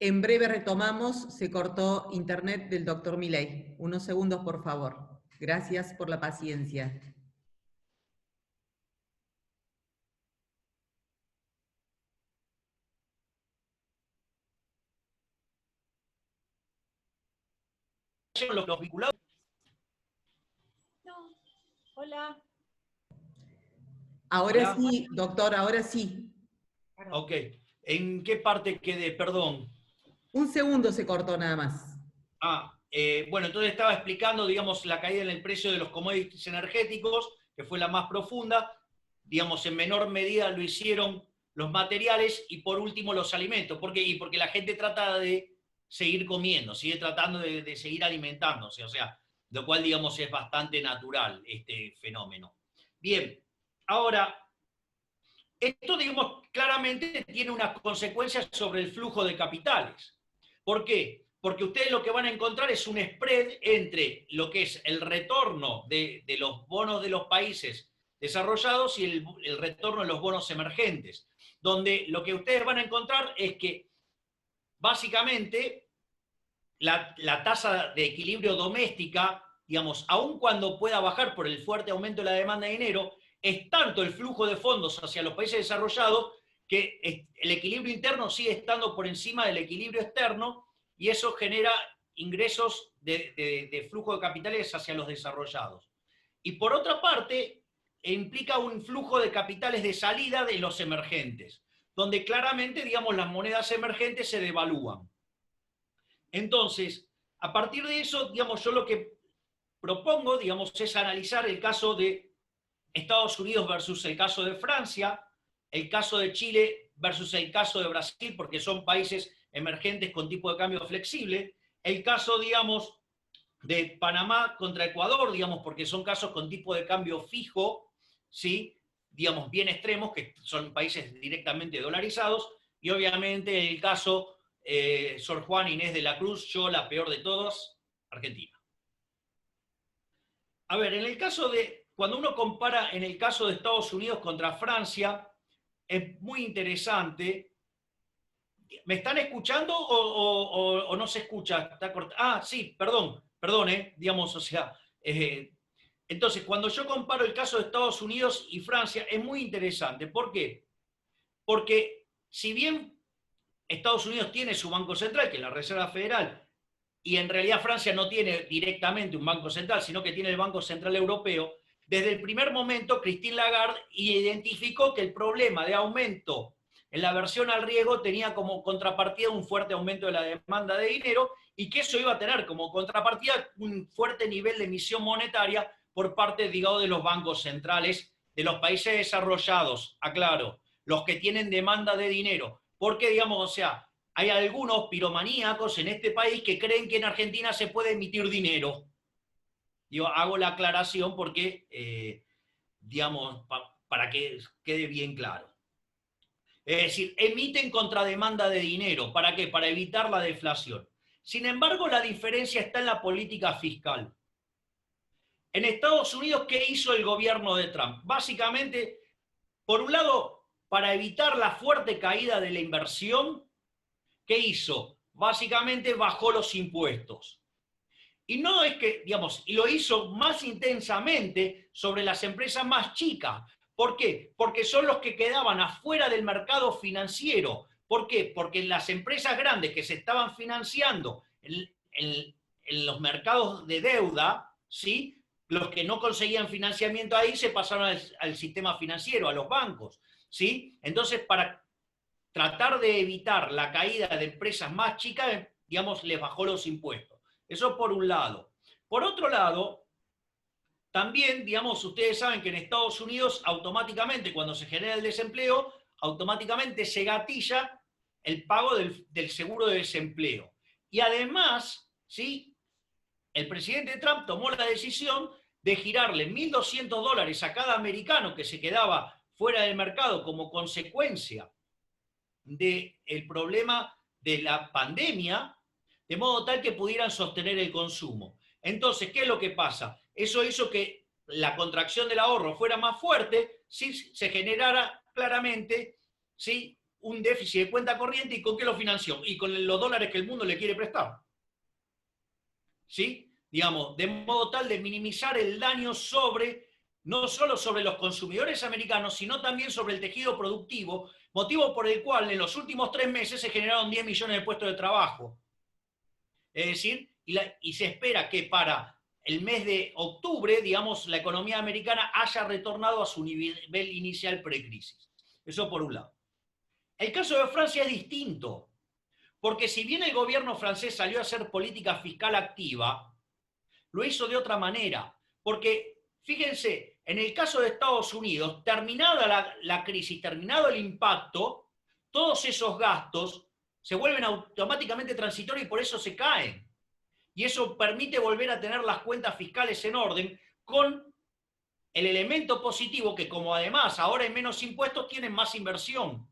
En breve retomamos, se cortó internet del doctor Milei. Unos segundos, por favor. Gracias por la paciencia. cayeron los vinculados. No. Hola. Ahora Hola. sí, doctor, ahora sí. Ok. ¿En qué parte quedé? Perdón. Un segundo se cortó nada más. Bueno, entonces estaba explicando, digamos, la caída en el precio de los commodities energéticos, que fue la más profunda. Digamos, en menor medida lo hicieron los materiales y por último los alimentos. ¿Por qué? Y porque la gente trata de seguir comiendo, sigue tratando de seguir alimentándose, o sea, lo cual, digamos, es bastante natural este fenómeno. Bien, ahora, esto, digamos, claramente tiene unas consecuencias sobre el flujo de capitales. ¿Por qué? Porque ustedes lo que van a encontrar es un spread entre lo que es el retorno de los bonos de los países desarrollados y el retorno de los bonos emergentes, donde lo que ustedes van a encontrar es que básicamente la tasa de equilibrio doméstica, digamos, aun cuando pueda bajar por el fuerte aumento de la demanda de dinero, es tanto el flujo de fondos hacia los países desarrollados que el equilibrio interno sigue estando por encima del equilibrio externo y eso genera ingresos de flujo de capitales hacia los desarrollados. Y por otra parte, implica un flujo de capitales de salida de los emergentes, donde claramente, digamos, las monedas emergentes se devalúan. Entonces, a partir de eso, digamos, yo lo que propongo, digamos, es analizar el caso de Estados Unidos versus el caso de Francia, el caso de Chile versus el caso de Brasil, porque son países emergentes con tipo de cambio flexible, el caso, digamos, de Panamá contra Ecuador, digamos, porque son casos con tipo de cambio fijo, ¿sí?, digamos, bien extremos, que son países directamente dolarizados, y obviamente el caso Sor Juana Inés de la Cruz, yo la peor de todas, Argentina. A ver, en el caso de, cuando uno compara en el caso de Estados Unidos contra Francia, es muy interesante. ¿Me están escuchando o no se escucha? Sí, perdón, digamos, o sea, entonces, cuando yo comparo el caso de Estados Unidos y Francia, es muy interesante. ¿Por qué? Porque si bien Estados Unidos tiene su Banco Central, que es la Reserva Federal, y en realidad Francia no tiene directamente un Banco Central, sino que tiene el Banco Central Europeo, desde el primer momento Christine Lagarde identificó que el problema de aumento en la aversión al riesgo tenía como contrapartida un fuerte aumento de la demanda de dinero y que eso iba a tener como contrapartida un fuerte nivel de emisión monetaria por parte, digamos, de los bancos centrales de los países desarrollados, aclaro, los que tienen demanda de dinero. Porque, digamos, o sea, hay algunos piromaníacos en este país que creen que en Argentina se puede emitir dinero. Yo hago la aclaración porque, digamos, para que quede bien claro. Es decir, emiten contrademanda de dinero. ¿Para qué? Para evitar la deflación. Sin embargo, la diferencia está en la política fiscal. En Estados Unidos, ¿qué hizo el gobierno de Trump? Básicamente, por un lado, para evitar la fuerte caída de la inversión, ¿qué hizo? Básicamente bajó los impuestos. Y no es que, digamos, y lo hizo más intensamente sobre las empresas más chicas. ¿Por qué? Porque son los que quedaban afuera del mercado financiero. ¿Por qué? Porque las empresas grandes que se estaban financiando en los mercados de deuda, ¿sí? Los que no conseguían financiamiento ahí se pasaron al sistema financiero, a los bancos, ¿sí? Entonces, para tratar de evitar la caída de empresas más chicas, digamos, les bajó los impuestos. Eso por un lado. Por otro lado, también, digamos, ustedes saben que en Estados Unidos automáticamente, cuando se genera el desempleo, automáticamente se gatilla el pago del seguro de desempleo. Y además, ¿sí? El presidente Trump tomó la decisión de girarle $1.200 a cada americano que se quedaba fuera del mercado como consecuencia del problema de la pandemia, de modo tal que pudieran sostener el consumo. Entonces, ¿qué es lo que pasa? Eso hizo que la contracción del ahorro fuera más fuerte, si se generara claramente, ¿sí?, un déficit de cuenta corriente. ¿Y con qué lo financió? Y con los dólares que el mundo le quiere prestar. ¿Sí? Digamos, de modo tal de minimizar el daño no solo sobre los consumidores americanos, sino también sobre el tejido productivo, motivo por el cual en los últimos 3 meses se generaron 10 millones de puestos de trabajo. Es decir, y se espera que para el mes de octubre, digamos, la economía americana haya retornado a su nivel inicial precrisis. Eso por un lado. El caso de Francia es distinto, porque si bien el gobierno francés salió a hacer política fiscal activa, lo hizo de otra manera. Porque, fíjense, en el caso de Estados Unidos, terminada la crisis, terminado el impacto, todos esos gastos se vuelven automáticamente transitorios y por eso se caen. Y eso permite volver a tener las cuentas fiscales en orden, con el elemento positivo que, como además ahora hay menos impuestos, tienen más inversión.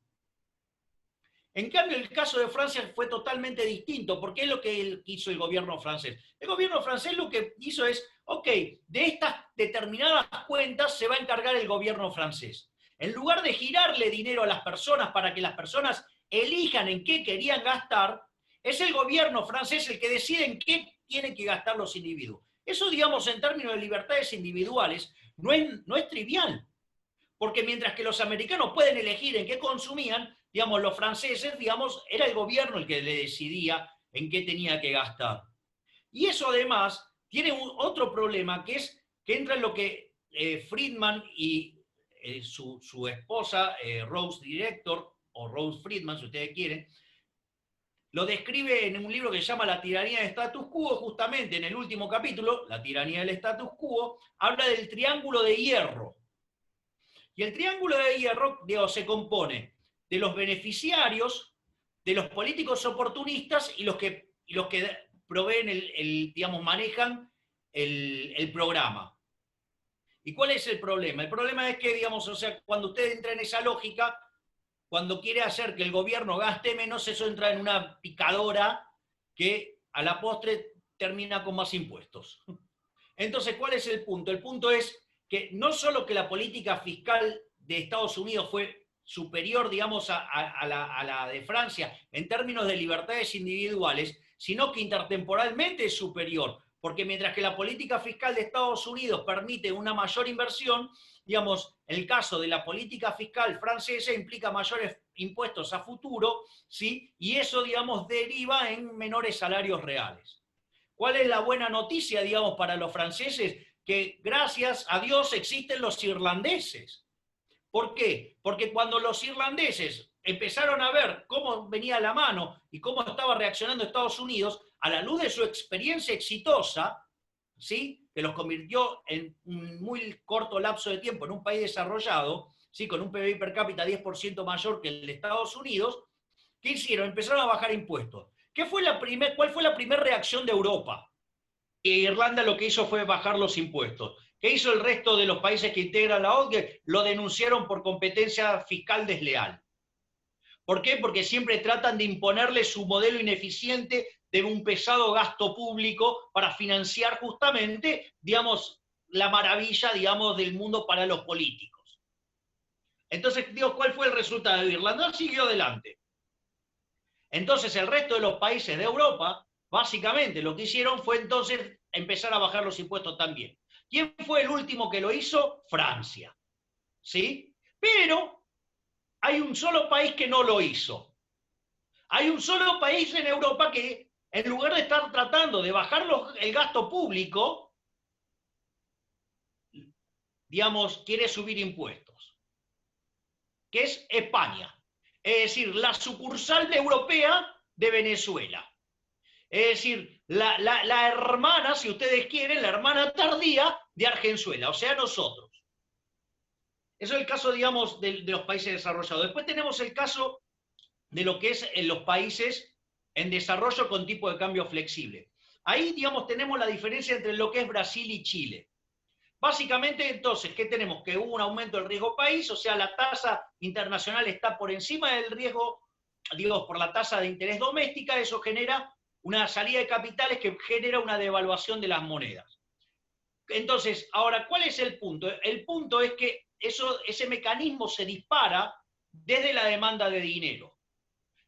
En cambio, el caso de Francia fue totalmente distinto, porque es lo que hizo el gobierno francés. El gobierno francés lo que hizo es, ok, de estas determinadas cuentas se va a encargar el gobierno francés. En lugar de girarle dinero a las personas para que las personas elijan en qué querían gastar, es el gobierno francés el que decide en qué tienen que gastar los individuos. Eso, digamos, en términos de libertades individuales, no es trivial. Porque mientras que los americanos pueden elegir en qué consumían, digamos, los franceses, digamos, era el gobierno el que le decidía en qué tenía que gastar. Y eso además tiene otro problema, que es que entra en lo que Friedman y su esposa, Rose Director, o Rose Friedman, si ustedes quieren, lo describe en un libro que se llama La tiranía del status quo. Justamente en el último capítulo, La tiranía del status quo, habla del triángulo de hierro. Y el triángulo de hierro, digo, se compone de los beneficiarios, de los políticos oportunistas y los que proveen digamos, manejan el programa. ¿Y cuál es el problema? El problema es que, digamos, o sea, cuando usted entra en esa lógica, cuando quiere hacer que el gobierno gaste menos, eso entra en una picadora que a la postre termina con más impuestos. Entonces, ¿cuál es el punto? El punto es que no solo que la política fiscal de Estados Unidos fue superior, digamos, a la de Francia en términos de libertades individuales, sino que intertemporalmente es superior, porque mientras que la política fiscal de Estados Unidos permite una mayor inversión, digamos, el caso de la política fiscal francesa implica mayores impuestos a futuro, ¿sí? Y eso, digamos, deriva en menores salarios reales. ¿Cuál es la buena noticia, digamos, para los franceses? Que gracias a Dios existen los irlandeses. ¿Por qué? Porque cuando los irlandeses empezaron a ver cómo venía la mano y cómo estaba reaccionando Estados Unidos, a la luz de su experiencia exitosa, ¿sí?, que los convirtió en un muy corto lapso de tiempo en un país desarrollado, ¿sí?, con un PBI per cápita 10% mayor que el de Estados Unidos, ¿Qué hicieron? Empezaron a bajar impuestos. ¿Cuál fue la primera reacción de Europa? Irlanda lo que hizo fue bajar los impuestos. ¿Qué hizo el resto de los países que integran la OCDE? Lo denunciaron por competencia fiscal desleal. ¿Por qué? Porque siempre tratan de imponerle su modelo ineficiente de un pesado gasto público para financiar justamente, digamos, la maravilla, digamos, del mundo para los políticos. Entonces, digo, ¿cuál fue el resultado? Irlanda siguió adelante. Entonces, el resto de los países de Europa, básicamente, lo que hicieron fue entonces empezar a bajar los impuestos también. ¿Quién fue el último que lo hizo? Francia. ¿Sí? Pero hay un solo país que no lo hizo. Hay un solo país en Europa que, en lugar de estar tratando de bajar el gasto público, digamos, quiere subir impuestos, que es España. Es decir, la sucursal europea de Venezuela. Es decir, la hermana, si ustedes quieren, la hermana tardía de Argenzuela, o sea, nosotros. Eso es el caso, digamos, de los países desarrollados. Después tenemos el caso de lo que es en los países en desarrollo con tipo de cambio flexible. Ahí, digamos, tenemos la diferencia entre lo que es Brasil y Chile. Básicamente, entonces, ¿qué tenemos? Que hubo un aumento del riesgo país, o sea, la tasa internacional está por encima del riesgo, digamos, por la tasa de interés doméstica, eso genera una salida de capitales que genera una devaluación de las monedas. Entonces, ahora, ¿cuál es el punto? El punto es que ese mecanismo se dispara desde la demanda de dinero.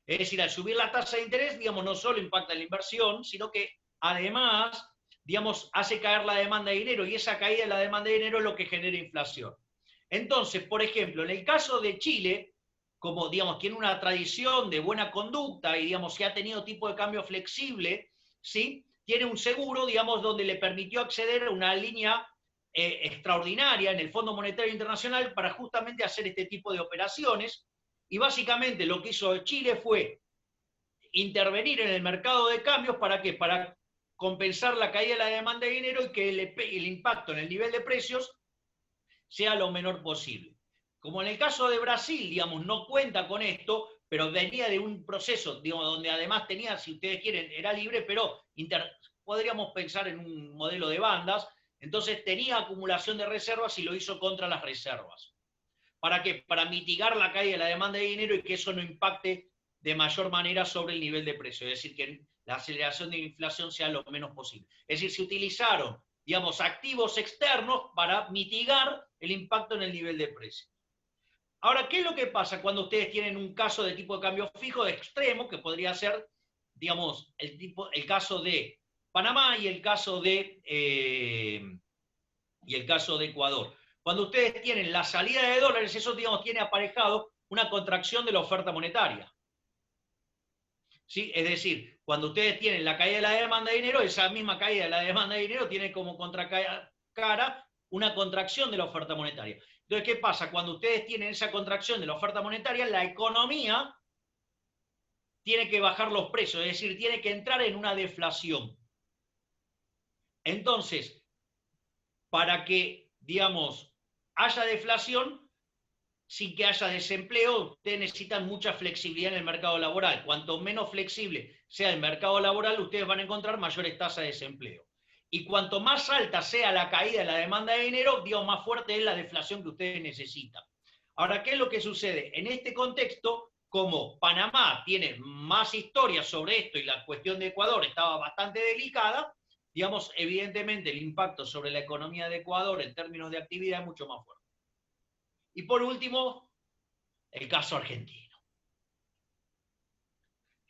Es decir, al subir la tasa de interés, digamos, no solo impacta en la inversión, sino que además, digamos, hace caer la demanda de dinero, y esa caída de la demanda de dinero es lo que genera inflación. Entonces, por ejemplo, en el caso de Chile, como, digamos, tiene una tradición de buena conducta y, digamos, que ha tenido tipo de cambio flexible, ¿sí? Tiene un seguro, digamos, donde le permitió acceder a una línea extraordinaria en el Fondo Monetario Internacional para justamente hacer este tipo de operaciones. Y básicamente lo que hizo Chile fue intervenir en el mercado de cambios, ¿para qué? Para compensar la caída de la demanda de dinero y que el impacto en el nivel de precios sea lo menor posible. Como en el caso de Brasil, digamos, no cuenta con esto, pero venía de un proceso, digamos, donde además tenía, si ustedes quieren, era libre, pero podríamos pensar en un modelo de bandas, entonces tenía acumulación de reservas y lo hizo contra las reservas. ¿Para qué? Para mitigar la caída de la demanda de dinero y que eso no impacte de mayor manera sobre el nivel de precio, es decir, que la aceleración de la inflación sea lo menos posible. Es decir, se utilizaron, digamos, activos externos para mitigar el impacto en el nivel de precio. Ahora, ¿qué es lo que pasa cuando ustedes tienen un caso de tipo de cambio fijo de extremo, que podría ser, digamos, el caso de Panamá y el caso de Ecuador? Cuando ustedes tienen la salida de dólares, eso, digamos, tiene aparejado una contracción de la oferta monetaria. ¿Sí? Es decir, cuando ustedes tienen la caída de la demanda de dinero, esa misma caída de la demanda de dinero tiene como contracara una contracción de la oferta monetaria. Entonces, ¿qué pasa? Cuando ustedes tienen esa contracción de la oferta monetaria, la economía tiene que bajar los precios, es decir, tiene que entrar en una deflación. Entonces, para que, digamos, haya deflación, sin que haya desempleo, ustedes necesitan mucha flexibilidad en el mercado laboral. Cuanto menos flexible sea el mercado laboral, ustedes van a encontrar mayores tasas de desempleo. Y cuanto más alta sea la caída de la demanda de dinero, digamos, más fuerte es la deflación que ustedes necesitan. Ahora, ¿qué es lo que sucede? En este contexto, como Panamá tiene más historia sobre esto y la cuestión de Ecuador estaba bastante delicada, digamos, evidentemente el impacto sobre la economía de Ecuador en términos de actividad es mucho más fuerte. Y por último, el caso argentino.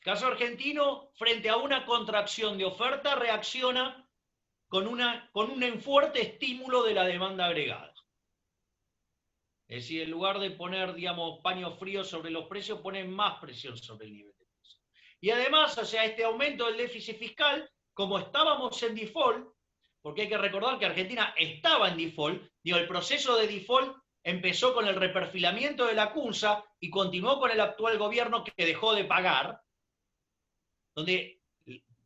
El caso argentino, frente a una contracción de oferta, reacciona con un fuerte estímulo de la demanda agregada. Es decir, en lugar de poner, digamos, paños fríos sobre los precios, ponen más presión sobre el nivel de precios. Y además, o sea, este aumento del déficit fiscal, como estábamos en default, porque hay que recordar que Argentina estaba en default, digo, el proceso de default empezó con el reperfilamiento de la CUNSA y continuó con el actual gobierno que dejó de pagar, donde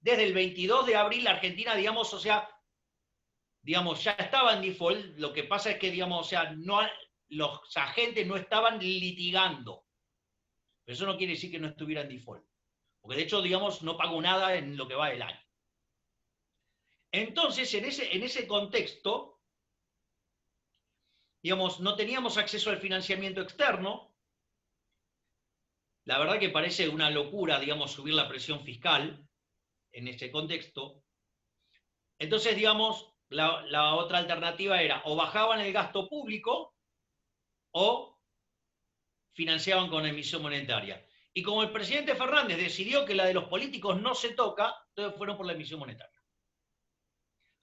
desde el 22 de abril la Argentina, digamos, o sea, digamos, ya estaba en default. Lo que pasa es que, digamos, o sea, no, los agentes no estaban litigando. Pero eso no quiere decir que no estuviera en default. Porque de hecho, digamos, no pagó nada en lo que va del año. Entonces, en ese contexto, digamos, no teníamos acceso al financiamiento externo. La verdad que parece una locura, digamos, subir la presión fiscal en ese contexto. Entonces, digamos, la otra alternativa era o bajaban el gasto público o financiaban con emisión monetaria. Y como el presidente Fernández decidió que la de los políticos no se toca, entonces fueron por la emisión monetaria.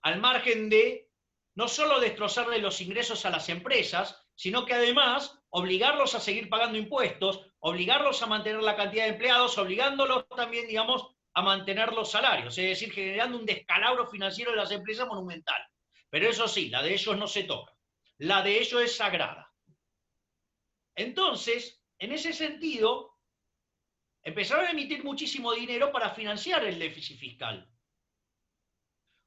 Al margen de no solo destrozarle los ingresos a las empresas, sino que además obligarlos a seguir pagando impuestos, obligarlos a mantener la cantidad de empleados, obligándolos también, digamos, a mantener los salarios, es decir, generando un descalabro financiero de las empresas monumental. Pero eso sí, la de ellos no se toca. La de ellos es sagrada. Entonces, en ese sentido, empezaron a emitir muchísimo dinero para financiar el déficit fiscal.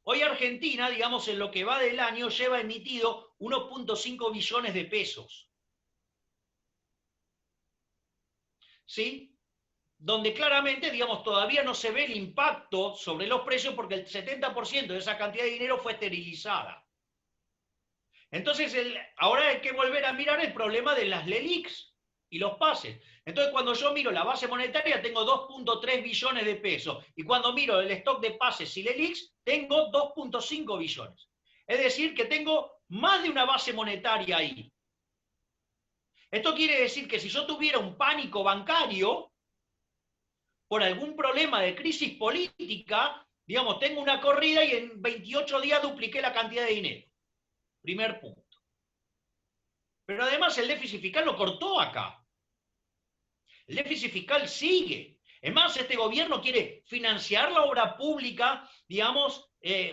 Hoy Argentina, digamos, en lo que va del año, lleva emitido 1.5 billones de pesos. ¿Sí? Donde claramente, digamos, todavía no se ve el impacto sobre los precios porque el 70% de esa cantidad de dinero fue esterilizada. Entonces, ahora hay que volver a mirar el problema de las LELIQs y los pases. Entonces, cuando yo miro la base monetaria, tengo 2.3 billones de pesos. Y cuando miro el stock de pases y LELIQs, tengo 2.5 billones. Es decir, que tengo más de una base monetaria ahí. Esto quiere decir que si yo tuviera un pánico bancario, por algún problema de crisis política, digamos, tengo una corrida y en 28 días dupliqué la cantidad de dinero. Primer punto. Pero además el déficit fiscal lo cortó acá. El déficit fiscal sigue. Es más, este gobierno quiere financiar la obra pública, digamos,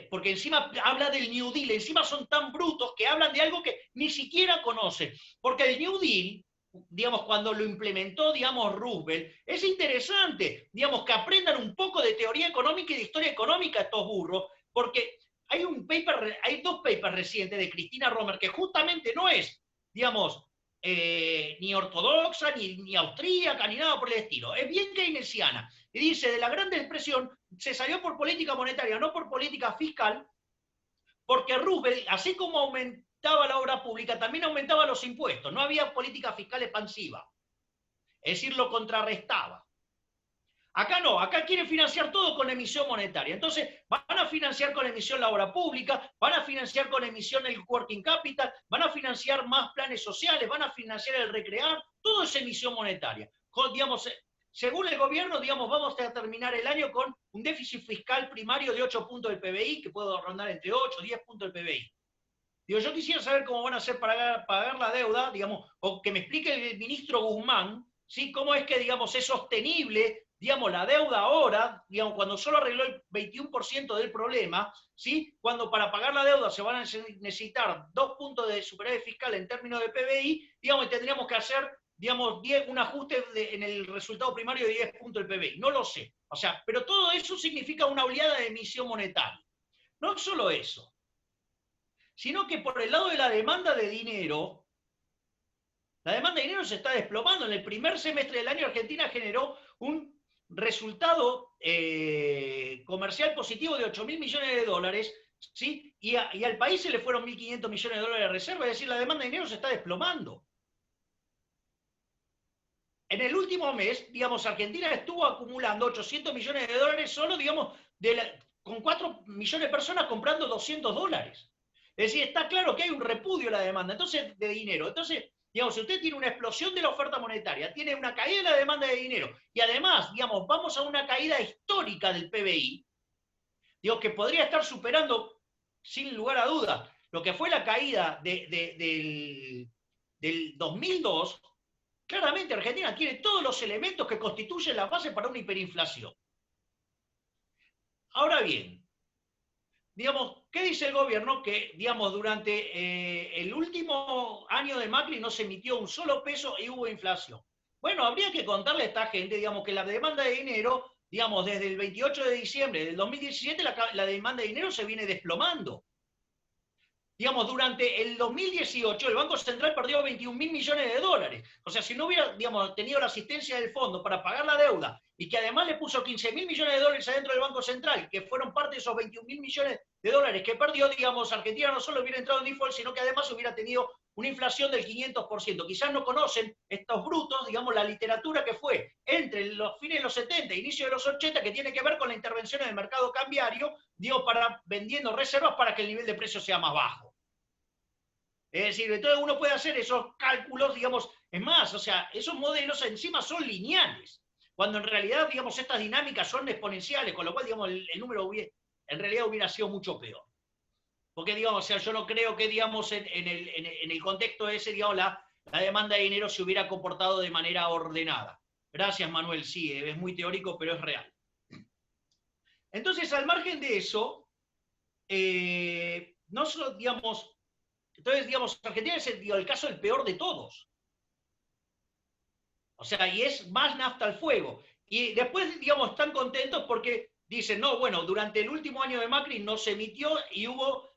porque encima habla del New Deal, encima son tan brutos que hablan de algo que ni siquiera conocen. Porque el New Deal, digamos, cuando lo implementó, digamos, Roosevelt, es interesante, digamos, que aprendan un poco de teoría económica y de historia económica estos burros, porque hay dos papers recientes de Cristina Romer que justamente no es, digamos, ni ortodoxa, ni austríaca, ni nada por el estilo. Es bien keynesiana. Y dice, de la Gran Depresión se salió por política monetaria, no por política fiscal, porque Roosevelt, así como aumentaba la obra pública, también aumentaba los impuestos. No había política fiscal expansiva. Es decir, lo contrarrestaba. Acá no, acá quieren financiar todo con emisión monetaria. Entonces, van a financiar con emisión la obra pública, van a financiar con emisión el working capital, van a financiar más planes sociales, van a financiar el recrear, todo es emisión monetaria. Digamos, según el gobierno, digamos, vamos a terminar el año con un déficit fiscal primario de 8 puntos del PBI, que puedo rondar entre 8 y 10 puntos del PBI. Digo, yo quisiera saber cómo van a hacer para pagar la deuda, digamos, o que me explique el ministro Guzmán, ¿sí? Cómo es que, digamos, es sostenible, digamos, la deuda ahora, digamos, cuando solo arregló el 21% del problema, ¿sí? Cuando para pagar la deuda se van a necesitar 2 puntos de superávit fiscal en términos de PBI, digamos, y tendríamos que hacer, digamos, un ajuste en el resultado primario de 10 puntos del PBI. No lo sé. O sea, pero todo eso significa una oleada de emisión monetaria. No solo eso, sino que por el lado de la demanda de dinero, la demanda de dinero se está desplomando. En el primer semestre del año Argentina generó un resultado comercial positivo de 8.000 millones de dólares, ¿sí? Y al país se le fueron 1.500 millones de dólares de reserva, es decir, la demanda de dinero se está desplomando. En el último mes, digamos, Argentina estuvo acumulando 800 millones de dólares solo, digamos, con 4 millones de personas comprando 200 dólares. Es decir, está claro que hay un repudio a la demanda, entonces, de dinero. Entonces, digamos, si usted tiene una explosión de la oferta monetaria, tiene una caída de la demanda de dinero, y además, digamos, vamos a una caída histórica del PBI, digo, que podría estar superando, sin lugar a dudas, lo que fue la caída del 2002, claramente Argentina tiene todos los elementos que constituyen la base para una hiperinflación. Ahora bien, digamos, ¿qué dice el gobierno? Que, digamos, durante el último año de Macri no se emitió un solo peso y hubo inflación. Bueno, habría que contarle a esta gente, digamos, que la demanda de dinero, digamos, desde el 28 de diciembre del 2017, la demanda de dinero se viene desplomando. digamos, durante el 2018 el Banco Central perdió 21.000 millones de dólares. O sea, si no hubiera, digamos, tenido la asistencia del fondo para pagar la deuda y que además le puso 15.000 millones de dólares adentro del Banco Central, que fueron parte de esos 21.000 millones de dólares que perdió, digamos, Argentina no solo hubiera entrado en default, sino que además hubiera tenido una inflación del 500%. Quizás no conocen estos brutos, digamos, la literatura que fue entre los fines de los 70 e inicio de los 80, que tiene que ver con la intervención en el mercado cambiario, digo, para vendiendo reservas para que el nivel de precio sea más bajo. Es decir, entonces uno puede hacer esos cálculos, digamos, es más, o sea, esos modelos encima son lineales, cuando en realidad, digamos, estas dinámicas son exponenciales, con lo cual, digamos, el número en realidad hubiera sido mucho peor. Porque, digamos, o sea, yo no creo que, digamos, en el contexto ese, digamos, la demanda de dinero se hubiera comportado de manera ordenada. Gracias, Manuel, sí, es muy teórico, pero es real. Entonces, al margen de eso, no solo, digamos, entonces, digamos, Argentina es el caso el peor de todos. O sea, y es más nafta al fuego. Y después, digamos, están contentos porque dicen, no, bueno, durante el último año de Macri no se emitió y hubo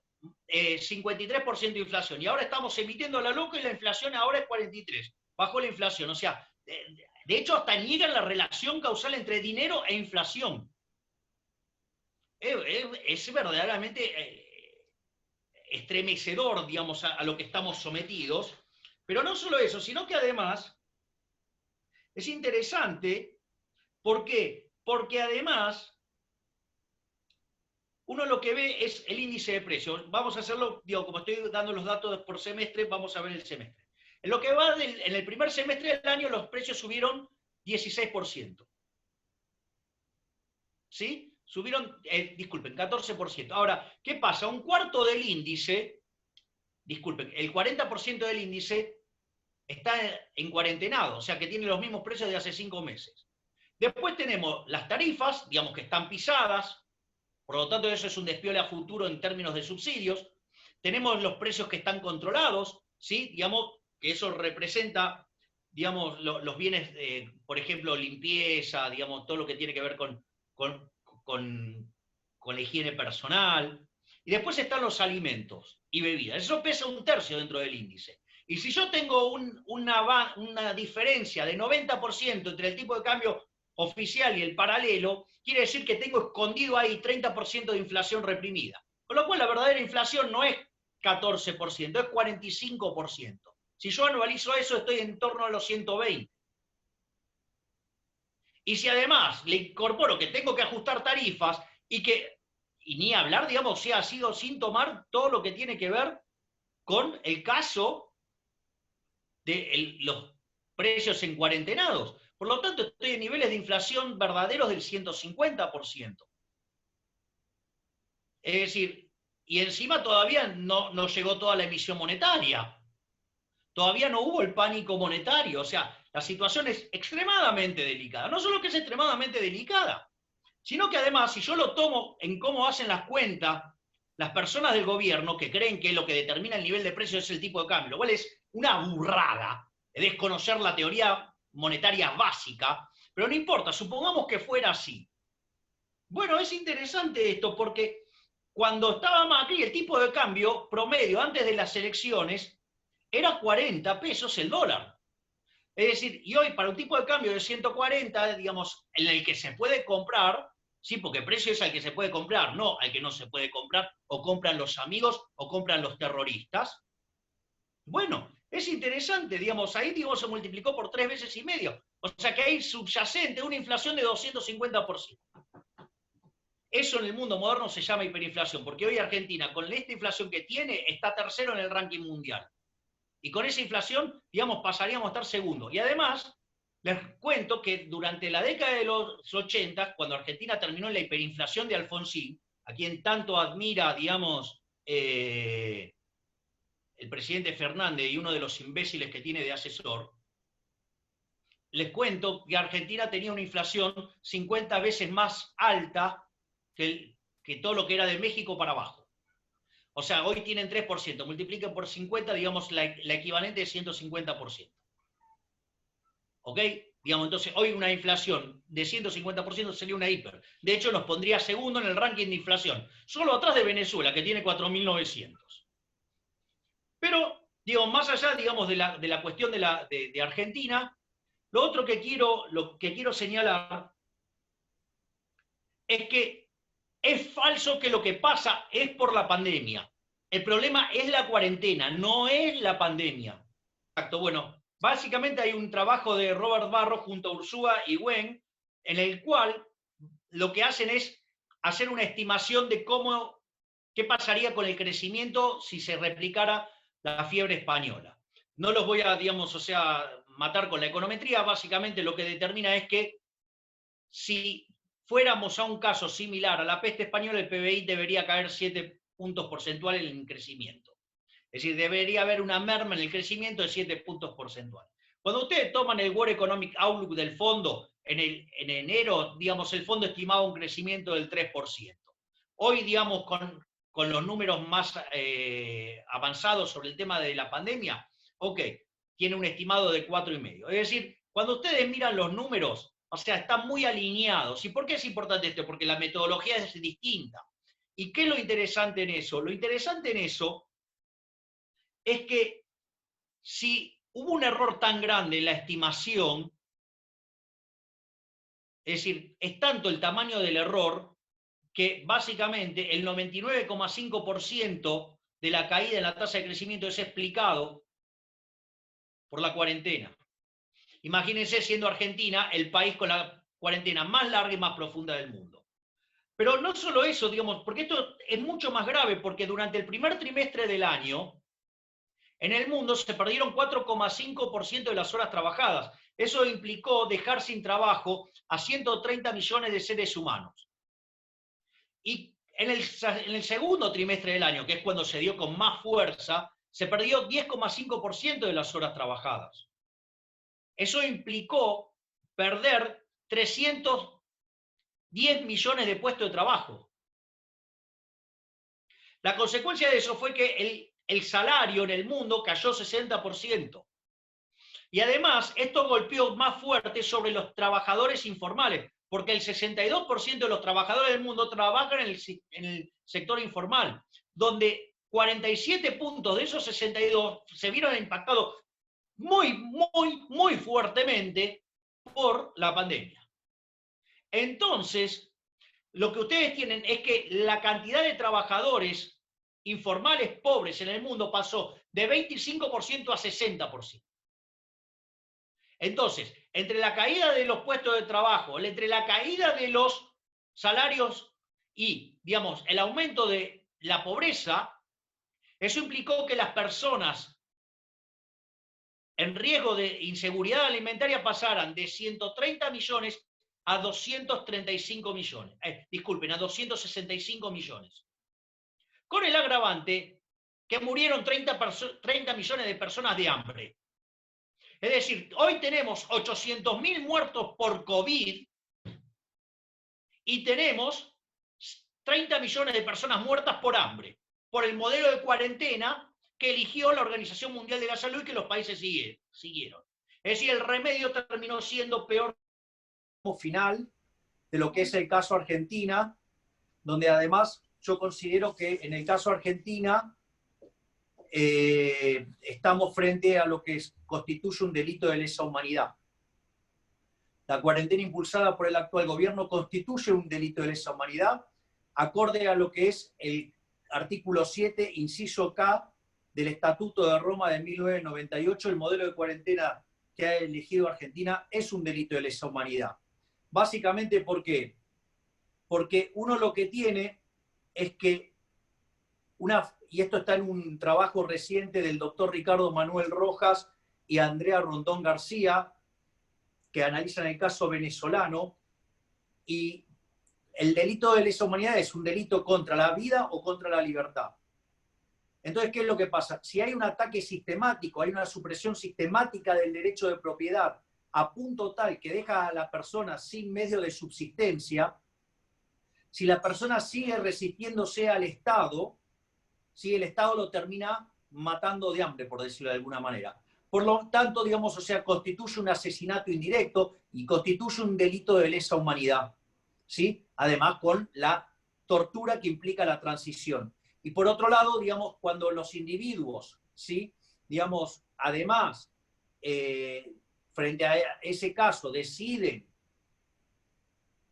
53% de inflación. Y ahora estamos emitiendo la loca y la inflación ahora es 43%. Bajó la inflación. O sea, de hecho, hasta niegan la relación causal entre dinero e inflación. Es verdaderamente estremecedor, digamos, a lo que estamos sometidos. Pero no solo eso, sino que además es interesante. ¿Por qué? Porque además uno lo que ve es el índice de precios. Vamos a hacerlo, digo, como estoy dando los datos por semestre, vamos a ver el semestre. En lo que va en el primer semestre del año, los precios subieron 16%. ¿Sí? Subieron, disculpen, 14%. Ahora, ¿qué pasa? Un cuarto del índice, disculpen, el 40% del índice está en cuarentenado, o sea que tiene los mismos precios de hace 5 meses. Después tenemos las tarifas, digamos que están pisadas, por lo tanto eso es un despiole a futuro en términos de subsidios. Tenemos los precios que están controlados, ¿sí? Digamos que eso representa, digamos, los bienes, por ejemplo, limpieza, digamos, todo lo que tiene que ver con la higiene personal. Y después están los alimentos y bebidas. Eso pesa 1/3 dentro del índice. Y si yo tengo una diferencia de 90% entre el tipo de cambio oficial y el paralelo, quiere decir que tengo escondido ahí 30% de inflación reprimida. Con lo cual la verdadera inflación no es 14%, es 45%. Si yo anualizo eso, estoy en torno a los 120. Y si además le incorporo que tengo que ajustar tarifas y ni hablar, digamos, si ha sido sin tomar todo lo que tiene que ver con el caso de los precios en cuarentenados. Por lo tanto, estoy en niveles de inflación verdaderos del 150%. Es decir, y encima todavía no llegó toda la emisión monetaria. Todavía no hubo el pánico monetario. O sea, la situación es extremadamente delicada. No solo que es extremadamente delicada, sino que además, si yo lo tomo en cómo hacen las cuentas las personas del gobierno que creen que lo que determina el nivel de precio es el tipo de cambio, lo cual es una burrada, desconocer la teoría monetaria básica, pero no importa, supongamos que fuera así. Bueno, es interesante esto porque cuando estaba Macri, el tipo de cambio promedio antes de las elecciones era 40 pesos el dólar. Es decir, y hoy para un tipo de cambio de 140, digamos, en el que se puede comprar, sí, porque el precio es al que se puede comprar, no al que no se puede comprar, o compran los amigos o compran los terroristas. Bueno, es interesante, digamos, ahí digamos, se multiplicó por 3,5 veces. O sea que hay subyacente una inflación de 250%. Eso en el mundo moderno se llama hiperinflación, porque hoy Argentina, con esta inflación que tiene, está tercero en el ranking mundial. Y con esa inflación, digamos, pasaríamos a estar segundo. Y además, les cuento que durante la década de los 80, cuando Argentina terminó en la hiperinflación de Alfonsín, a quien tanto admira, digamos, el presidente Fernández y uno de los imbéciles que tiene de asesor, les cuento que Argentina tenía una inflación 50 veces más alta que todo lo que era de México para abajo. O sea, hoy tienen 3%, multipliquen por 50, digamos, la equivalente de 150%. ¿Ok? Digamos, entonces, hoy una inflación de 150% sería una hiper. De hecho, nos pondría segundo en el ranking de inflación, solo atrás de Venezuela, que tiene 4.900. Digo, más allá, digamos, de la cuestión de Argentina, lo otro que quiero señalar es que es falso que lo que pasa es por la pandemia. El problema es la cuarentena, no es la pandemia. Exacto, bueno, básicamente hay un trabajo de Robert Barro junto a Ursúa y Wen, en el cual lo que hacen es hacer una estimación de qué pasaría con el crecimiento si se replicara la fiebre española. No los voy a, digamos, o sea, matar con la econometría, básicamente lo que determina es que si fuéramos a un caso similar a la peste española, el PBI debería caer 7 puntos porcentuales en crecimiento. Es decir, debería haber una merma en el crecimiento de 7 puntos porcentuales. Cuando ustedes toman el World Economic Outlook del fondo, en enero, digamos, el fondo estimaba un crecimiento del 3%. Hoy, digamos, con los números más avanzados sobre el tema de la pandemia, ok, tiene un estimado de 4,5. Es decir, cuando ustedes miran los números, o sea, están muy alineados. ¿Y por qué es importante esto? Porque la metodología es distinta. ¿Y qué es lo interesante en eso? Lo interesante en eso es que si hubo un error tan grande en la estimación, es decir, es tanto el tamaño del error que básicamente el 99,5% de la caída en la tasa de crecimiento es explicado por la cuarentena. Imagínense siendo Argentina el país con la cuarentena más larga y más profunda del mundo. Pero no solo eso, digamos, porque esto es mucho más grave, porque durante el primer trimestre del año, en el mundo se perdieron 4,5% de las horas trabajadas. Eso implicó dejar sin trabajo a 130 millones de seres humanos. Y en el segundo trimestre del año, que es cuando se dio con más fuerza, se perdió 10,5% de las horas trabajadas. Eso implicó perder 310 millones de puestos de trabajo. La consecuencia de eso fue que el salario en el mundo cayó 60%. Y además, esto golpeó más fuerte sobre los trabajadores informales, porque el 62% de los trabajadores del mundo trabajan en el sector informal, donde 47 puntos de esos 62 se vieron impactados muy fuertemente por la pandemia. Entonces, lo que ustedes tienen es que la cantidad de trabajadores informales pobres en el mundo pasó de 25% a 60%. Entonces, entre la caída de los puestos de trabajo, entre la caída de los salarios y, digamos, el aumento de la pobreza, eso implicó que las personas en riesgo de inseguridad alimentaria pasaran de 130 millones a 235 millones. Disculpen, a 265 millones. Con el agravante que murieron 30 millones de personas de hambre. Es decir, hoy tenemos 800.000 muertos por COVID y tenemos 30 millones de personas muertas por hambre, por el modelo de cuarentena que eligió la Organización Mundial de la Salud y que los países siguieron. Es decir, el remedio terminó siendo peor. Final de lo que es el caso Argentina, donde además yo considero que en el caso Argentina estamos frente a lo que constituye un delito de lesa humanidad. La cuarentena impulsada por el actual gobierno constituye un delito de lesa humanidad, acorde a lo que es el artículo 7, inciso K, del Estatuto de Roma de 1998. El modelo de cuarentena que ha elegido Argentina es un delito de lesa humanidad. Básicamente, ¿por qué? Porque uno lo que tiene es que y esto está en un trabajo reciente del doctor Ricardo Manuel Rojas y Andrea Rondón García, que analizan el caso venezolano, y el delito de lesa humanidad es un delito contra la vida o contra la libertad. Entonces, ¿qué es lo que pasa? Si hay un ataque sistemático, hay una supresión sistemática del derecho de propiedad a punto tal que deja a la persona sin medio de subsistencia, si la persona sigue resistiéndose al Estado, si el Estado lo termina matando de hambre, por decirlo de alguna manera. Por lo tanto, digamos, o sea, constituye un asesinato indirecto y constituye un delito de lesa humanidad, ¿sí? Además, con la tortura que implica la transición. Y por otro lado, digamos, cuando los individuos, ¿sí?, digamos, además, frente a ese caso, deciden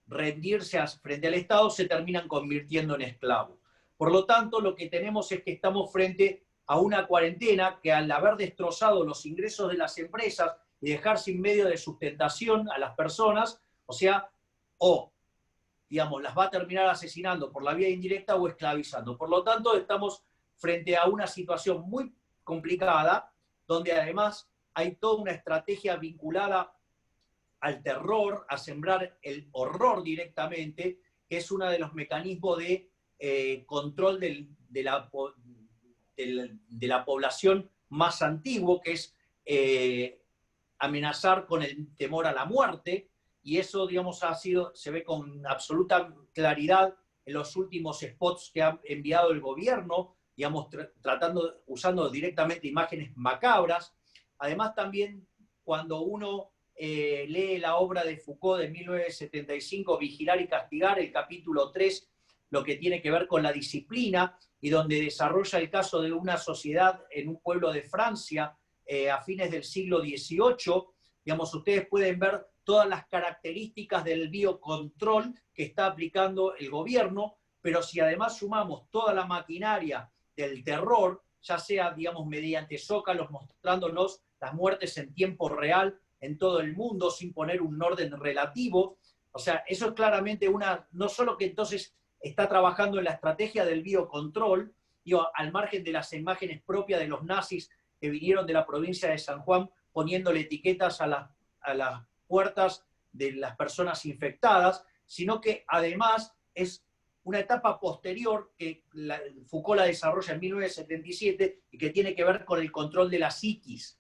rendirse frente al Estado, se terminan convirtiendo en esclavos. Por lo tanto, lo que tenemos es que estamos frente a una cuarentena que, al haber destrozado los ingresos de las empresas y dejar sin medio de sustentación a las personas, o sea, digamos, las va a terminar asesinando por la vía indirecta o esclavizando. Por lo tanto, estamos frente a una situación muy complicada, donde además hay toda una estrategia vinculada al terror, a sembrar el horror directamente, que es uno de los mecanismos de control de la población más antiguo, que es amenazar con el temor a la muerte, y eso, digamos, se ve con absoluta claridad en los últimos spots que ha enviado el gobierno, digamos, usando directamente imágenes macabras. Además, también cuando uno lee la obra de Foucault de 1975, Vigilar y Castigar, el capítulo 3, lo que tiene que ver con la disciplina, y donde desarrolla el caso de una sociedad en un pueblo de Francia a fines del siglo XVIII, digamos, ustedes pueden ver todas las características del biocontrol que está aplicando el gobierno, pero si además sumamos toda la maquinaria del terror, ya sea, digamos, mediante zócalos mostrándonos las muertes en tiempo real en todo el mundo, sin poner un orden relativo, o sea, eso es claramente no solo que entonces está trabajando en la estrategia del biocontrol, al margen de las imágenes propias de los nazis que vinieron de la provincia de San Juan, poniéndole etiquetas a las puertas de las personas infectadas, sino que además es una etapa posterior que Foucault la desarrolla en 1977 y que tiene que ver con el control de la psiquis.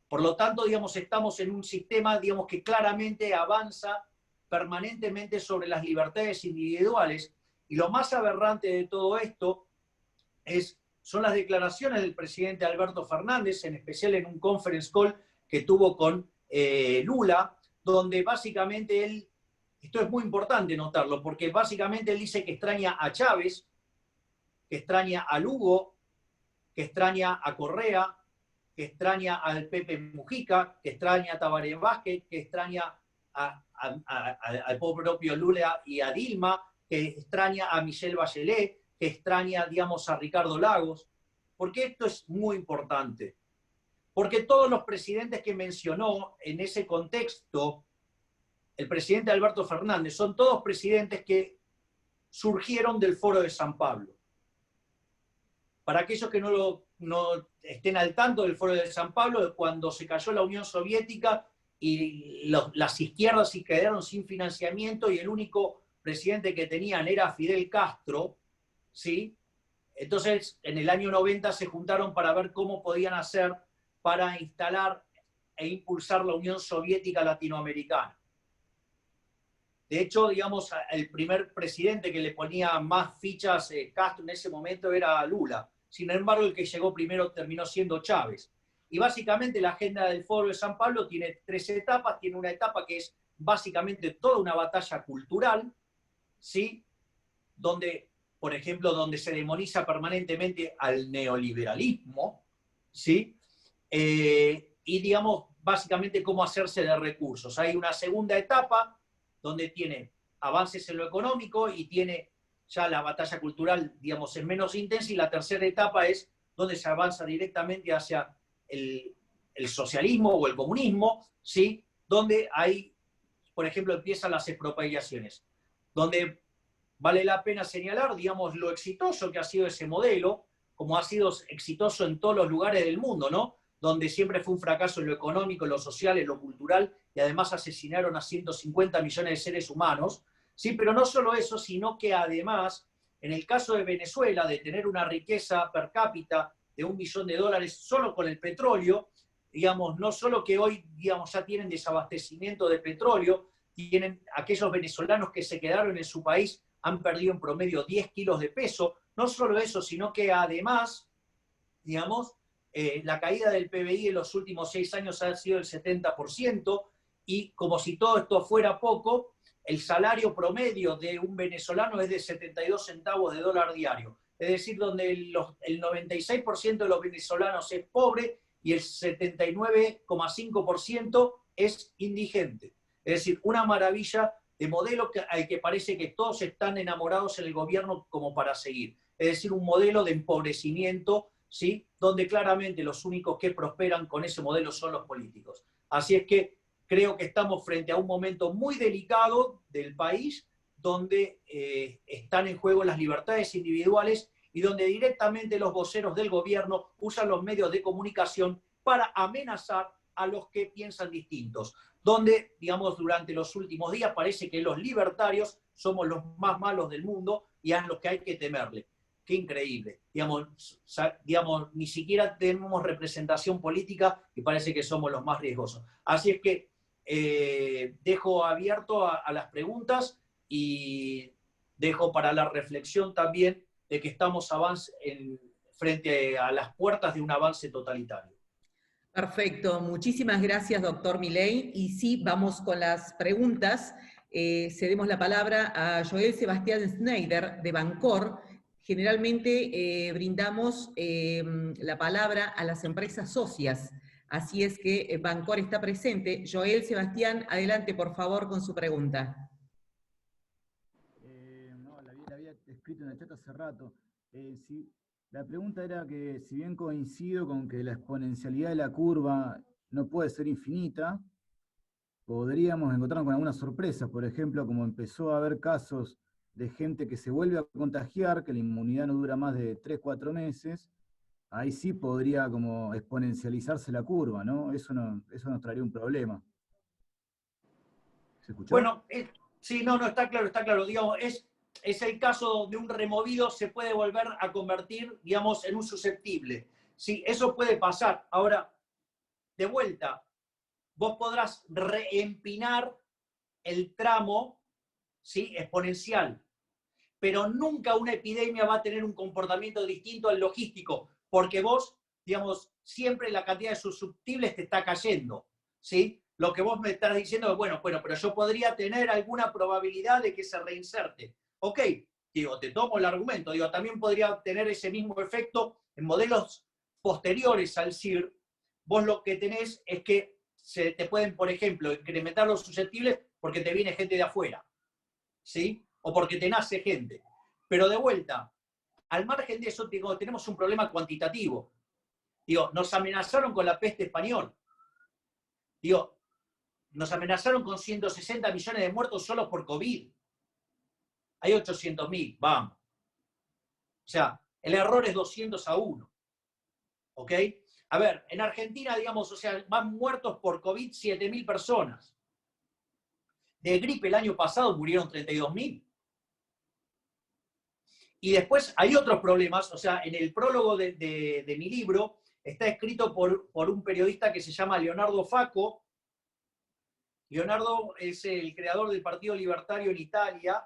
Por lo tanto, digamos, estamos en un sistema, digamos, que claramente avanza permanentemente sobre las libertades individuales, y lo más aberrante de todo esto son las declaraciones del presidente Alberto Fernández, en especial en un conference call que tuvo con Lula, donde básicamente esto es muy importante notarlo, porque básicamente él dice que extraña a Chávez, que extraña a Lugo, que extraña a Correa, que extraña al Pepe Mujica, que extraña a Tabaré Vázquez, que extraña al propio Lula y a Dilma, que extraña a Michelle Bachelet, que extraña, digamos, a Ricardo Lagos. ¿Por qué esto es muy importante? Porque todos los presidentes que mencionó en ese contexto, el presidente Alberto Fernández, son todos presidentes que surgieron del Foro de San Pablo. Para aquellos que no estén al tanto del Foro de San Pablo, cuando se cayó la Unión Soviética y las izquierdas se quedaron sin financiamiento y el único presidente que tenían era Fidel Castro, ¿sí? Entonces, en el año 90 se juntaron para ver cómo podían hacer para instalar e impulsar la Unión Soviética latinoamericana. De hecho, digamos, el primer presidente que le ponía más fichas Castro en ese momento era Lula. Sin embargo, el que llegó primero terminó siendo Chávez. Y básicamente la agenda del Foro de San Pablo tiene 3 etapas. Tiene una etapa que es básicamente toda una batalla cultural, ¿sí? Donde, por ejemplo, donde se demoniza permanentemente al neoliberalismo, ¿sí? Y, digamos, básicamente cómo hacerse de recursos. Hay una segunda etapa donde tiene avances en lo económico y tiene ya la batalla cultural, digamos, es menos intensa, y la tercera etapa es donde se avanza directamente hacia el socialismo o el comunismo, ¿sí? Donde hay, por ejemplo, empiezan las expropiaciones, donde vale la pena señalar, digamos, lo exitoso que ha sido ese modelo, como ha sido exitoso en todos los lugares del mundo, ¿no? Donde siempre fue un fracaso en lo económico, en lo social, en lo cultural, y además asesinaron a 150 millones de seres humanos, ¿sí? Pero no solo eso, sino que además, en el caso de Venezuela, de tener una riqueza per cápita de $1 billón solo con el petróleo, digamos, no solo que hoy, digamos, ya tienen desabastecimiento de petróleo, tienen aquellos venezolanos que se quedaron en su país, han perdido en promedio 10 kilos de peso, no solo eso, sino que además, digamos, la caída del PBI en los últimos 6 años ha sido del 70%, y como si todo esto fuera poco, el salario promedio de un venezolano es de 72 centavos de dólar diario. es decir, donde el 96% de los venezolanos es pobre y el 79,5% es indigente. Es decir, una maravilla de modelo al que parece que todos están enamorados en el gobierno como para seguir. Es decir, un modelo de empobrecimiento, ¿sí? Donde claramente los únicos que prosperan con ese modelo son los políticos. Así es que creo que estamos frente a un momento muy delicado del país, donde están en juego las libertades individuales y donde directamente los voceros del gobierno usan los medios de comunicación para amenazar a los que piensan distintos. Donde, digamos, durante los últimos días parece que los libertarios somos los más malos del mundo y a los que hay que temerle. Qué increíble. Digamos, ni siquiera tenemos representación política y parece que somos los más riesgosos. Así es que dejo abierto a las preguntas y dejo para la reflexión también de que estamos frente a las puertas de un avance totalitario. Perfecto, muchísimas gracias, doctor Milei. Y sí, vamos con las preguntas. Cedemos la palabra a Joel Sebastián Schneider, de Bancor. Generalmente brindamos la palabra a las empresas socias. Así es que Bancor está presente. Joel Sebastián, adelante, por favor, con su pregunta. No, la había escrito en el chat hace rato. La pregunta era que, si bien coincido con que la exponencialidad de la curva no puede ser infinita, podríamos encontrarnos con alguna sorpresa. Por ejemplo, como empezó a haber casos de gente que se vuelve a contagiar, que la inmunidad no dura más de 3-4 meses, ahí sí podría como exponencializarse la curva, ¿no? Eso nos traería un problema. ¿Se escuchó? Bueno, sí, no, está claro. Digamos, es el caso de un removido, se puede volver a convertir, digamos, en un susceptible. Sí, eso puede pasar. Ahora, de vuelta, vos podrás reempinar el tramo, ¿sí? Exponencial, pero nunca una epidemia va a tener un comportamiento distinto al logístico, porque vos, digamos, siempre la cantidad de susceptibles te está cayendo, ¿sí? Lo que vos me estás diciendo es, bueno, pero yo podría tener alguna probabilidad de que se reinserte. Ok, digo, te tomo el argumento, digo, también podría tener ese mismo efecto en modelos posteriores al CIR. Vos lo que tenés es que se te pueden, por ejemplo, incrementar los susceptibles porque te viene gente de afuera, ¿sí? O porque te nace gente. Pero de vuelta, al margen de eso, digo, tenemos un problema cuantitativo. Digo, nos amenazaron con la peste española. Digo, nos amenazaron con 160 millones de muertos solo por COVID. Hay 800.000, vamos. O sea, el error es 200-1. ¿Ok? A ver, en Argentina, digamos, o sea, van muertos por COVID 7.000 personas. De gripe el año pasado murieron 32.000. Y después hay otros problemas, o sea, en el prólogo de mi libro está escrito por un periodista que se llama Leonardo Facco. Leonardo es el creador del Partido Libertario en Italia.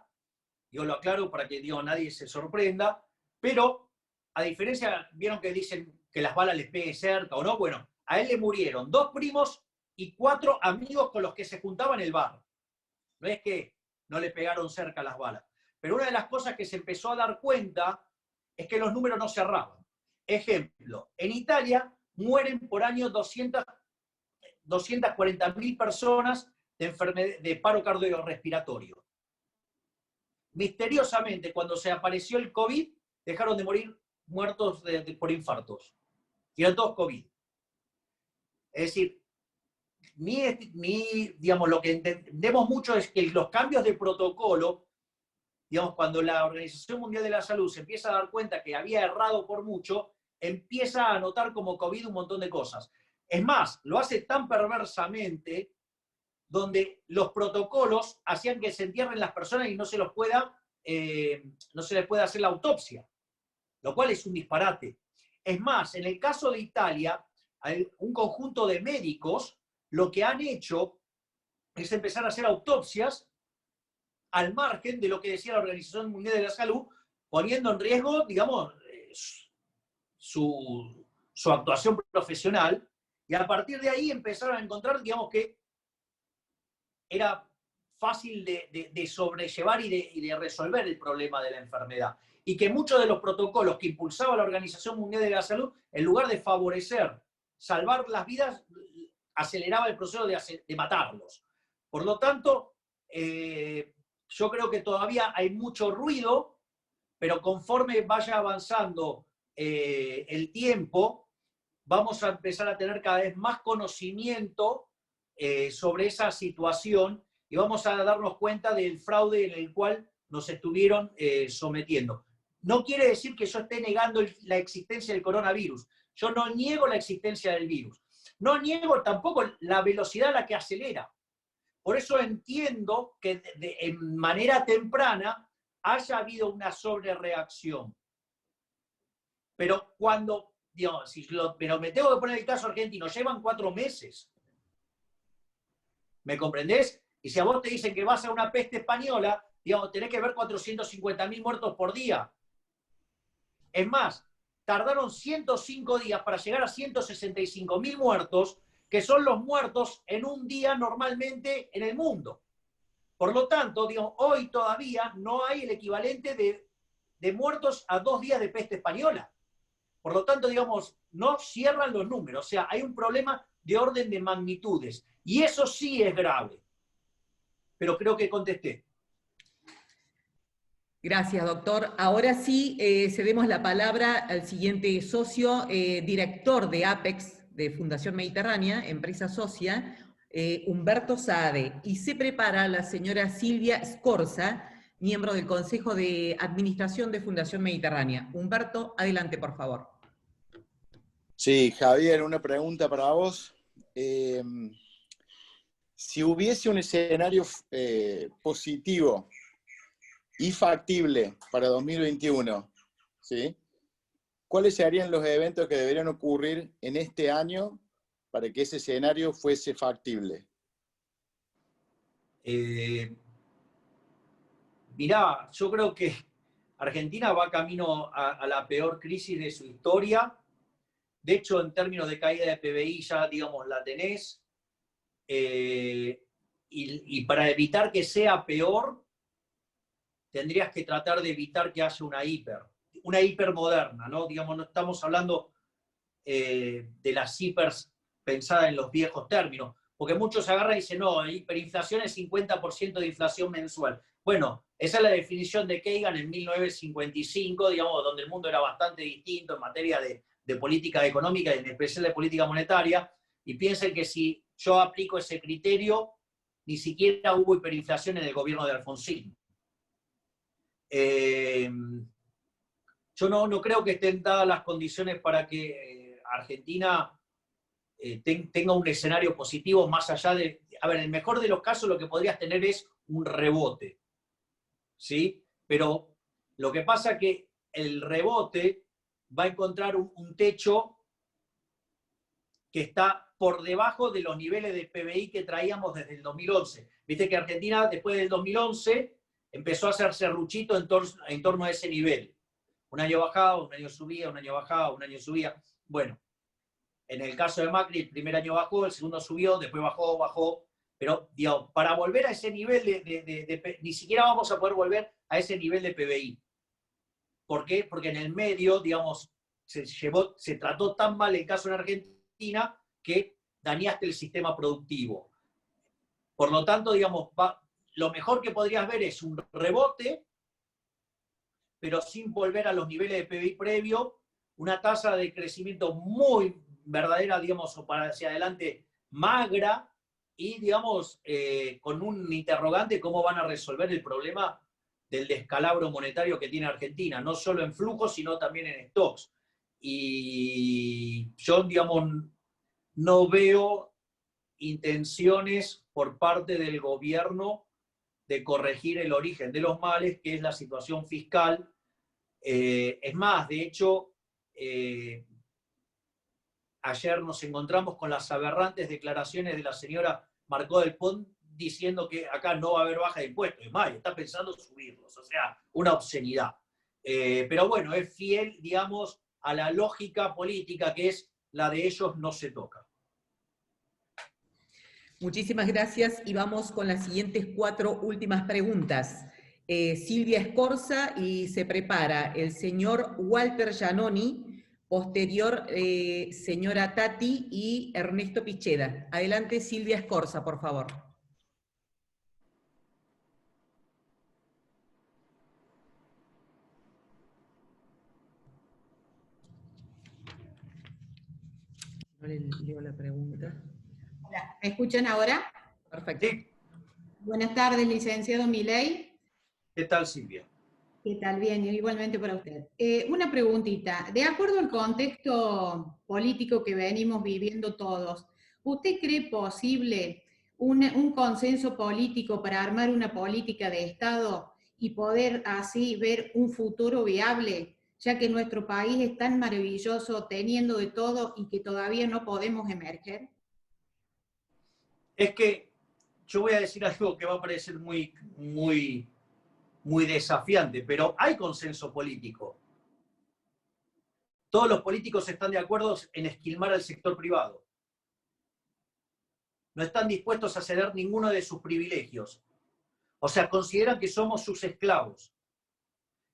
Yo lo aclaro para que nadie se sorprenda, pero a diferencia, vieron que dicen que las balas les peguen cerca o no, bueno, a él le murieron 2 primos y 4 amigos con los que se juntaba en el bar. No es que no le pegaron cerca las balas. Pero una de las cosas que se empezó a dar cuenta es que los números no cerraban. Ejemplo, en Italia mueren por año 240.000 personas de paro cardiorrespiratorio. Misteriosamente, cuando se apareció el COVID, dejaron de morir muertos por infartos. Y eran todos COVID. Es decir, digamos, lo que entendemos mucho es que los cambios de protocolo, digamos, cuando la Organización Mundial de la Salud se empieza a dar cuenta que había errado por mucho, empieza a anotar como COVID un montón de cosas. Es más, lo hace tan perversamente, donde los protocolos hacían que se entierren las personas y no se les pueda hacer la autopsia, lo cual es un disparate. Es más, en el caso de Italia, un conjunto de médicos lo que han hecho es empezar a hacer autopsias al margen de lo que decía la Organización Mundial de la Salud, poniendo en riesgo, digamos, su actuación profesional, y a partir de ahí empezaron a encontrar, digamos, que era fácil de sobrellevar y de resolver el problema de la enfermedad. Y que muchos de los protocolos que impulsaba la Organización Mundial de la Salud, en lugar de favorecer, salvar las vidas, aceleraba el proceso de matarlos. Por lo tanto, yo creo que todavía hay mucho ruido, pero conforme vaya avanzando el tiempo, vamos a empezar a tener cada vez más conocimiento sobre esa situación y vamos a darnos cuenta del fraude en el cual nos estuvieron sometiendo. No quiere decir que yo esté negando la existencia del coronavirus. Yo no niego la existencia del virus. No niego tampoco la velocidad a la que acelera. Por eso entiendo que en manera temprana haya habido una sobrereacción. Pero cuando, digamos, pero me tengo que poner el caso argentino, llevan 4 meses. ¿Me comprendés? Y si a vos te dicen que vas a una peste española, digamos, tenés que ver 450.000 muertos por día. Es más, tardaron 105 días para llegar a 165.000 muertos, que son los muertos en un día normalmente en el mundo. Por lo tanto, digamos, hoy todavía no hay el equivalente de muertos a 2 días de peste española. Por lo tanto, digamos, no cierran los números. O sea, hay un problema de orden de magnitudes. Y eso sí es grave. Pero creo que contesté. Gracias, doctor. Ahora sí, cedemos la palabra al siguiente socio, director de Apex, de Fundación Mediterránea, empresa socia, Humberto Saade. Y se prepara la señora Silvia Scorza, miembro del Consejo de Administración de Fundación Mediterránea. Humberto, adelante, por favor. Sí, Javier, una pregunta para vos. Si hubiese un escenario positivo y factible para 2021, ¿sí? ¿Cuáles serían los eventos que deberían ocurrir en este año para que ese escenario fuese factible? Mirá, yo creo que Argentina va camino a la peor crisis de su historia. De hecho, en términos de caída de PBI ya, digamos, la tenés. Y para evitar que sea peor, tendrías que tratar de evitar que haya una hiper moderna, ¿no? Digamos, no estamos hablando de las hipers pensadas en los viejos términos, porque muchos agarran y dicen, no, hiperinflación es 50% de inflación mensual. Bueno, esa es la definición de Kagan en 1955, digamos, donde el mundo era bastante distinto en materia de política económica y en especial de política monetaria, y piensen que si yo aplico ese criterio, ni siquiera hubo hiperinflación en el gobierno de Alfonsín. Yo no creo que estén dadas las condiciones para que Argentina tenga un escenario positivo más allá de... A ver, en el mejor de los casos lo que podrías tener es un rebote, ¿sí? Pero lo que pasa es que el rebote va a encontrar un techo que está por debajo de los niveles de PBI que traíamos desde el 2011. Viste que Argentina, después del 2011, empezó a hacer serruchito en torno a ese nivel. Un año bajaba, un año subía, un año bajaba, un año subía. Bueno, en el caso de Macri, el primer año bajó, el segundo subió, después bajó. Pero, digamos, para volver a ese nivel ni siquiera vamos a poder volver a ese nivel de PBI. ¿Por qué? Porque en el medio, digamos, se trató tan mal el caso en Argentina que dañaste el sistema productivo. Por lo tanto, digamos, lo mejor que podrías ver es un rebote, pero sin volver a los niveles de PBI previo, una tasa de crecimiento muy verdadera, digamos, o para hacia adelante, magra, y, digamos, con un interrogante cómo van a resolver el problema del descalabro monetario que tiene Argentina, no solo en flujos, sino también en stocks. Y yo, digamos, no veo intenciones por parte del gobierno de corregir el origen de los males, que es la situación fiscal. Es más, de hecho, ayer nos encontramos con las aberrantes declaraciones de la señora Marcó del Pont diciendo que acá no va a haber baja de impuestos. Es más, está pensando subirlos. O sea, una obscenidad. Pero bueno, es fiel, digamos, a la lógica política que es la de ellos no se toca. Muchísimas gracias y vamos con las siguientes 4 últimas preguntas. Silvia Escorza y se prepara el señor Walter Giannoni, posterior señora Tati y Ernesto Picheda. Adelante Silvia Escorza, por favor. No le leo la pregunta. Hola, ¿me escuchan ahora? Perfecto. Sí. Buenas tardes, licenciado Milei. ¿Qué tal, Silvia? ¿Qué tal? Bien, igualmente para usted. Una preguntita. De acuerdo al contexto político que venimos viviendo todos, ¿usted cree posible un consenso político para armar una política de Estado y poder así ver un futuro viable, ya que nuestro país es tan maravilloso teniendo de todo y que todavía no podemos emerger? Es que yo voy a decir algo que va a parecer muy desafiante, pero hay consenso político. Todos los políticos están de acuerdo en esquilmar al sector privado. No están dispuestos a ceder ninguno de sus privilegios. O sea, consideran que somos sus esclavos.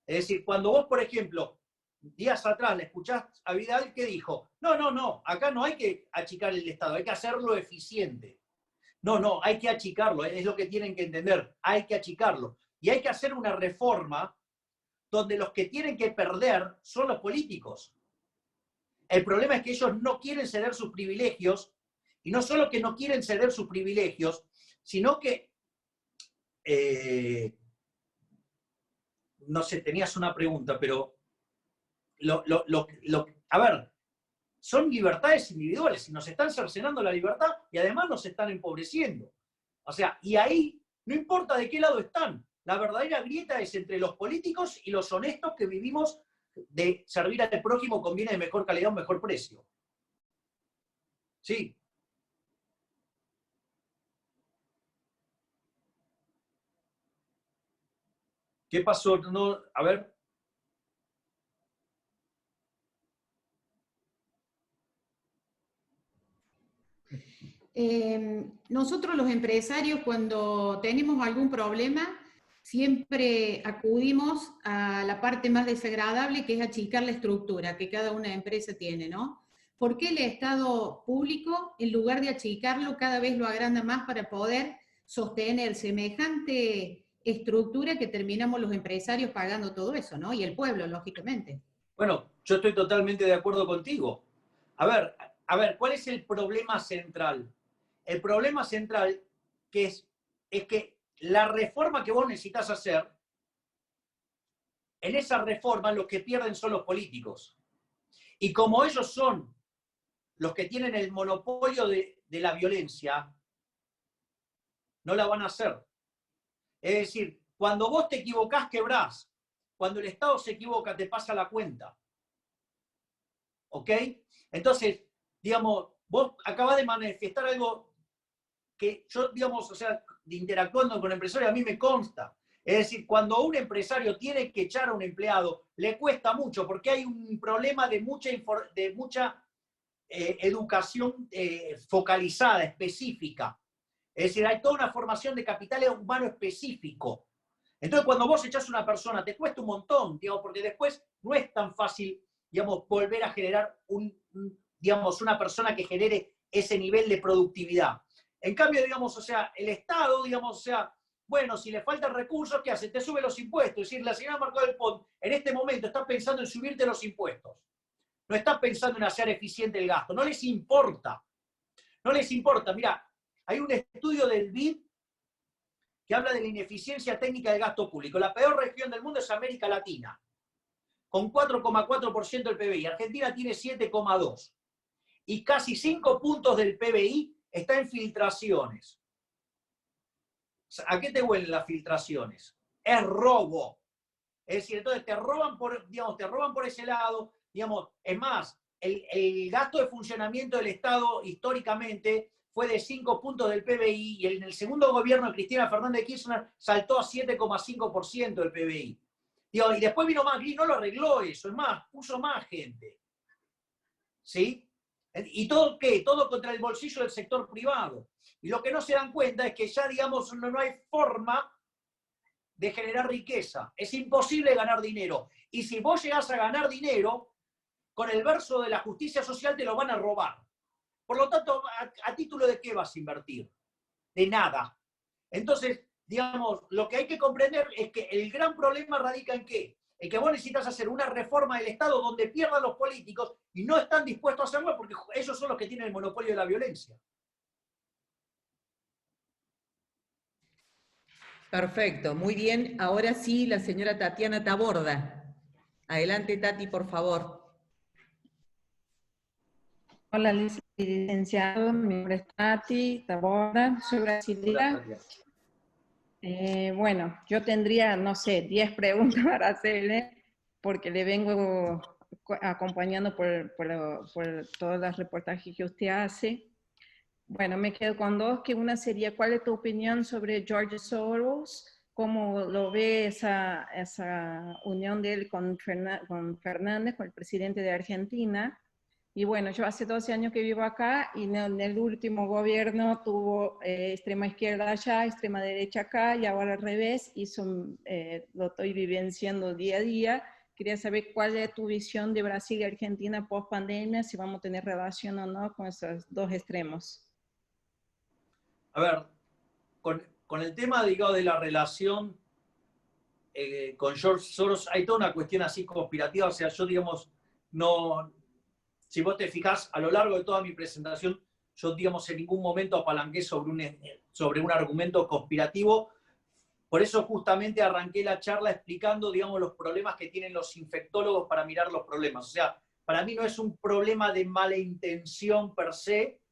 Es decir, cuando vos, por ejemplo, días atrás le escuchás a Vidal que dijo, no, acá no hay que achicar el Estado, hay que hacerlo eficiente. No, hay que achicarlo, es lo que tienen que entender, hay que achicarlo. Y hay que hacer una reforma donde los que tienen que perder son los políticos. El problema es que ellos no quieren ceder sus privilegios, y no solo que no quieren ceder sus privilegios, sino que, no sé, tenías una pregunta, pero, a ver, son libertades individuales y nos están cercenando la libertad y además nos están empobreciendo. O sea, y ahí no importa de qué lado están, la verdadera grieta es entre los políticos y los honestos que vivimos de servir al prójimo con bienes de mejor calidad a un mejor precio. Sí. ¿Qué pasó? No, a ver. Nosotros los empresarios cuando tenemos algún problema siempre acudimos a la parte más desagradable, que es achicar la estructura que cada una empresa tiene, ¿no? ¿Por qué el Estado público, en lugar de achicarlo, cada vez lo agranda más para poder sostener semejante estructura que terminamos los empresarios pagando todo eso, ¿no? Y el pueblo, lógicamente. Bueno, yo estoy totalmente de acuerdo contigo. A ver, ¿cuál es el problema central? El problema central es que la reforma que vos necesitas hacer, en esa reforma los que pierden son los políticos. Y como ellos son los que tienen el monopolio de la violencia, no la van a hacer. Es decir, cuando vos te equivocás, quebrás. Cuando el Estado se equivoca, te pasa la cuenta. ¿Ok? Entonces, digamos, vos acabás de manifestar algo que yo, digamos, o sea, interactuando con empresarios, a mí me consta. Es decir, cuando un empresario tiene que echar a un empleado, le cuesta mucho, porque hay un problema de mucha educación focalizada, específica. Es decir, hay toda una formación de capital humano específico. Entonces, cuando vos echás a una persona, te cuesta un montón, digamos, porque después no es tan fácil, digamos, volver a generar digamos, una persona que genere ese nivel de productividad. En cambio, digamos, o sea, el Estado, digamos, o sea, bueno, si le faltan recursos, ¿qué hace? Te sube los impuestos. Es decir, la señora Marco del Pont en este momento está pensando en subirte los impuestos. No está pensando en hacer eficiente el gasto. No les importa. No les importa. Mira, hay un estudio del BID que habla de la ineficiencia técnica del gasto público. La peor región del mundo es América Latina, con 4,4% del PBI. Argentina tiene 7,2%. Y casi 5 puntos del PBI está en filtraciones. ¿A qué te huelen las filtraciones? Es robo. Es decir, entonces te roban por ese lado. Digamos, es más, el gasto de funcionamiento del Estado históricamente fue de 5 puntos del PBI y en el segundo gobierno de Cristina Fernández de Kirchner saltó a 7,5% del PBI. Digo, y después vino Macri y no lo arregló eso, es más, puso más gente. ¿Sí? ¿Y todo qué? Todo contra el bolsillo del sector privado. Y lo que no se dan cuenta es que ya, digamos, no hay forma de generar riqueza. Es imposible ganar dinero. Y si vos llegás a ganar dinero, con el verso de la justicia social te lo van a robar. Por lo tanto, ¿a título de qué vas a invertir? De nada. Entonces, digamos, lo que hay que comprender es que el gran problema radica en qué. En que vos necesitas hacer una reforma del Estado donde pierdan los políticos y no están dispuestos a hacerlo porque ellos son los que tienen el monopolio de la violencia. Perfecto, muy bien. Ahora sí, la señora Tatiana Taborda. Adelante, Tati, por favor. Hola, licenciado. Mi nombre es Tati Taborda, soy brasileña. Bueno, yo tendría, no sé, 10 preguntas para hacerle, porque le vengo acompañando por todos los reportajes que usted hace. Bueno, me quedo con dos, que una sería, ¿cuál es tu opinión sobre George Soros? ¿Cómo lo ve esa unión de él con Fernández, con el presidente de Argentina? Y bueno, yo hace 12 años que vivo acá y en el último gobierno tuvo extrema izquierda allá, extrema derecha acá y ahora al revés, y lo estoy vivenciando día a día. Quería saber cuál es tu visión de Brasil y Argentina post pandemia, si vamos a tener relación o no con esos dos extremos. A ver, con el tema, digamos, de la relación con George Soros, hay toda una cuestión así conspirativa, o sea, yo, digamos, no... Si vos te fijás, a lo largo de toda mi presentación, yo, digamos, en ningún momento apalanqué sobre un argumento conspirativo. Por eso justamente arranqué la charla explicando, digamos, los problemas que tienen los infectólogos para mirar los problemas. O sea, para mí no es un problema de mala intención per se,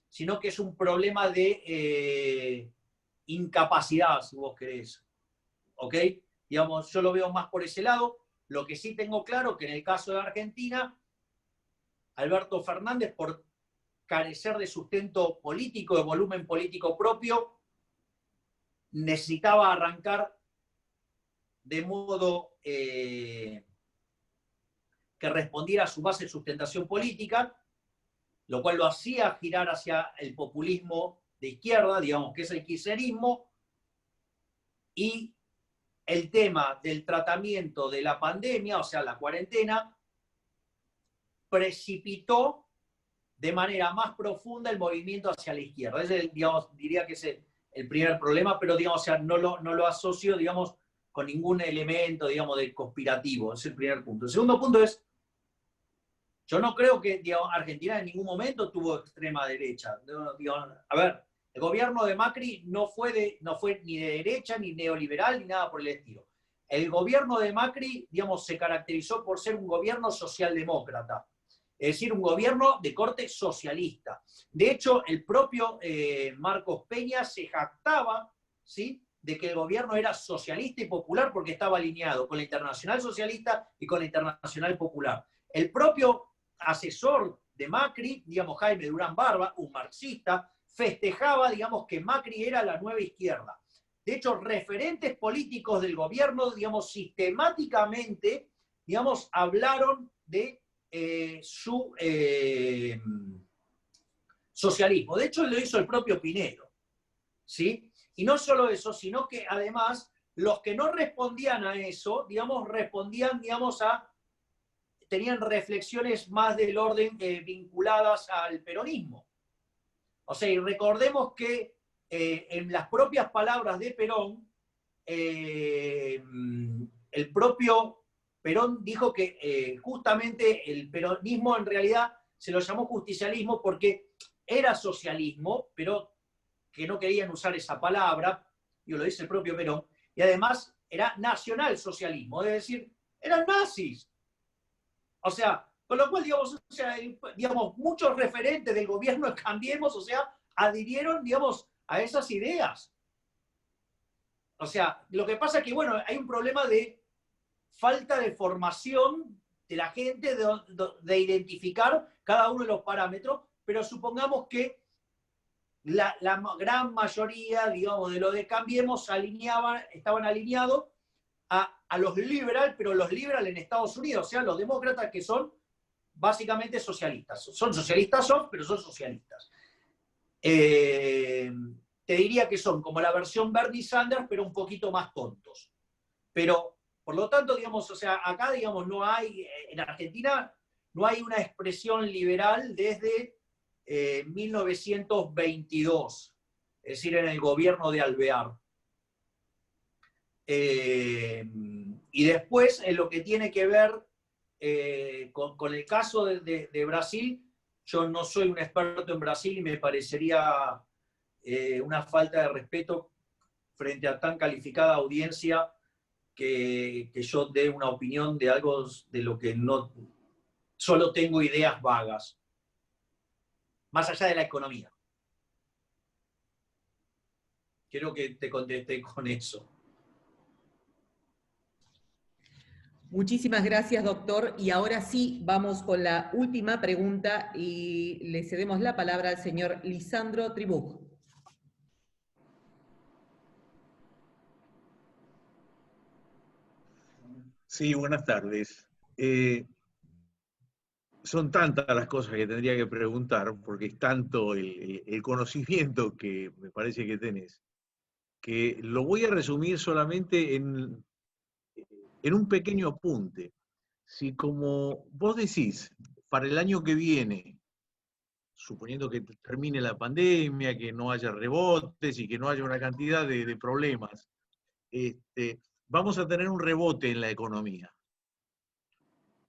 sino que es un problema de incapacidad, si vos querés. ¿Ok? Digamos, yo lo veo más por ese lado. Lo que sí tengo claro que en el caso de Argentina, Alberto Fernández, por carecer de sustento político, de volumen político propio, necesitaba arrancar de modo que respondiera a su base de sustentación política, lo cual lo hacía girar hacia el populismo de izquierda, digamos que es el kirchnerismo, y el tema del tratamiento de la pandemia, o sea, la cuarentena, precipitó de manera más profunda el movimiento hacia la izquierda. Ese, digamos, diría que es el primer problema, pero, digamos, o sea, no lo asocio, digamos, con ningún elemento, digamos, de conspirativo. Es el primer punto. El segundo punto es, yo no creo que, digamos, Argentina en ningún momento tuvo extrema derecha. Digamos, a ver, el gobierno de Macri no fue ni de derecha, ni neoliberal, ni nada por el estilo. El gobierno de Macri, digamos, se caracterizó por ser un gobierno socialdemócrata. Es decir, un gobierno de corte socialista. De hecho, el propio Marcos Peña se jactaba, ¿sí?, de que el gobierno era socialista y popular porque estaba alineado con la Internacional Socialista y con la Internacional Popular. El propio asesor de Macri, digamos, Jaime Durán Barba, un marxista, festejaba, digamos, que Macri era la nueva izquierda. De hecho, referentes políticos del gobierno, digamos, sistemáticamente, digamos, hablaron de su socialismo. De hecho, lo hizo el propio Pinero, ¿sí? Y no solo eso, sino que además los que no respondían a eso, digamos, respondían, digamos, tenían reflexiones más del orden vinculadas al peronismo. O sea, y recordemos que en las propias palabras de Perón, el propio Perón dijo que justamente el peronismo en realidad se lo llamó justicialismo porque era socialismo, pero que no querían usar esa palabra, y lo dice el propio Perón, y además era nacionalsocialismo, es decir, eran nazis. O sea, con lo cual, digamos, muchos referentes del gobierno de Cambiemos, o sea, adhirieron, digamos, a esas ideas. O sea, lo que pasa es que, bueno, hay un problema de falta de formación de la gente de identificar cada uno de los parámetros, pero supongamos que la gran mayoría, digamos, de los de Cambiemos estaban alineados a los liberales, pero los liberales en Estados Unidos, o sea, los demócratas que son básicamente socialistas. Son socialistas pero son socialistas. Te diría que son como la versión Bernie Sanders, pero un poquito más tontos. Pero, por lo tanto, digamos, o sea, acá, digamos, no hay, en Argentina, no hay una expresión liberal desde 1922, es decir, en el gobierno de Alvear. Y después, en lo que tiene que ver con el caso de Brasil, yo no soy un experto en Brasil y me parecería una falta de respeto frente a tan calificada audiencia que yo dé una opinión de algo de lo que no, solo tengo ideas vagas, más allá de la economía. Quiero que te contesté con eso. Muchísimas gracias, doctor. Y ahora sí, vamos con la última pregunta y le cedemos la palabra al señor Lisandro Tribuc. Sí, buenas tardes. Son tantas las cosas que tendría que preguntar, porque es tanto el conocimiento que me parece que tenés, que lo voy a resumir solamente en un pequeño apunte. Si como vos decís, para el año que viene, suponiendo que termine la pandemia, que no haya rebotes y que no haya una cantidad de problemas, vamos a tener un rebote en la economía.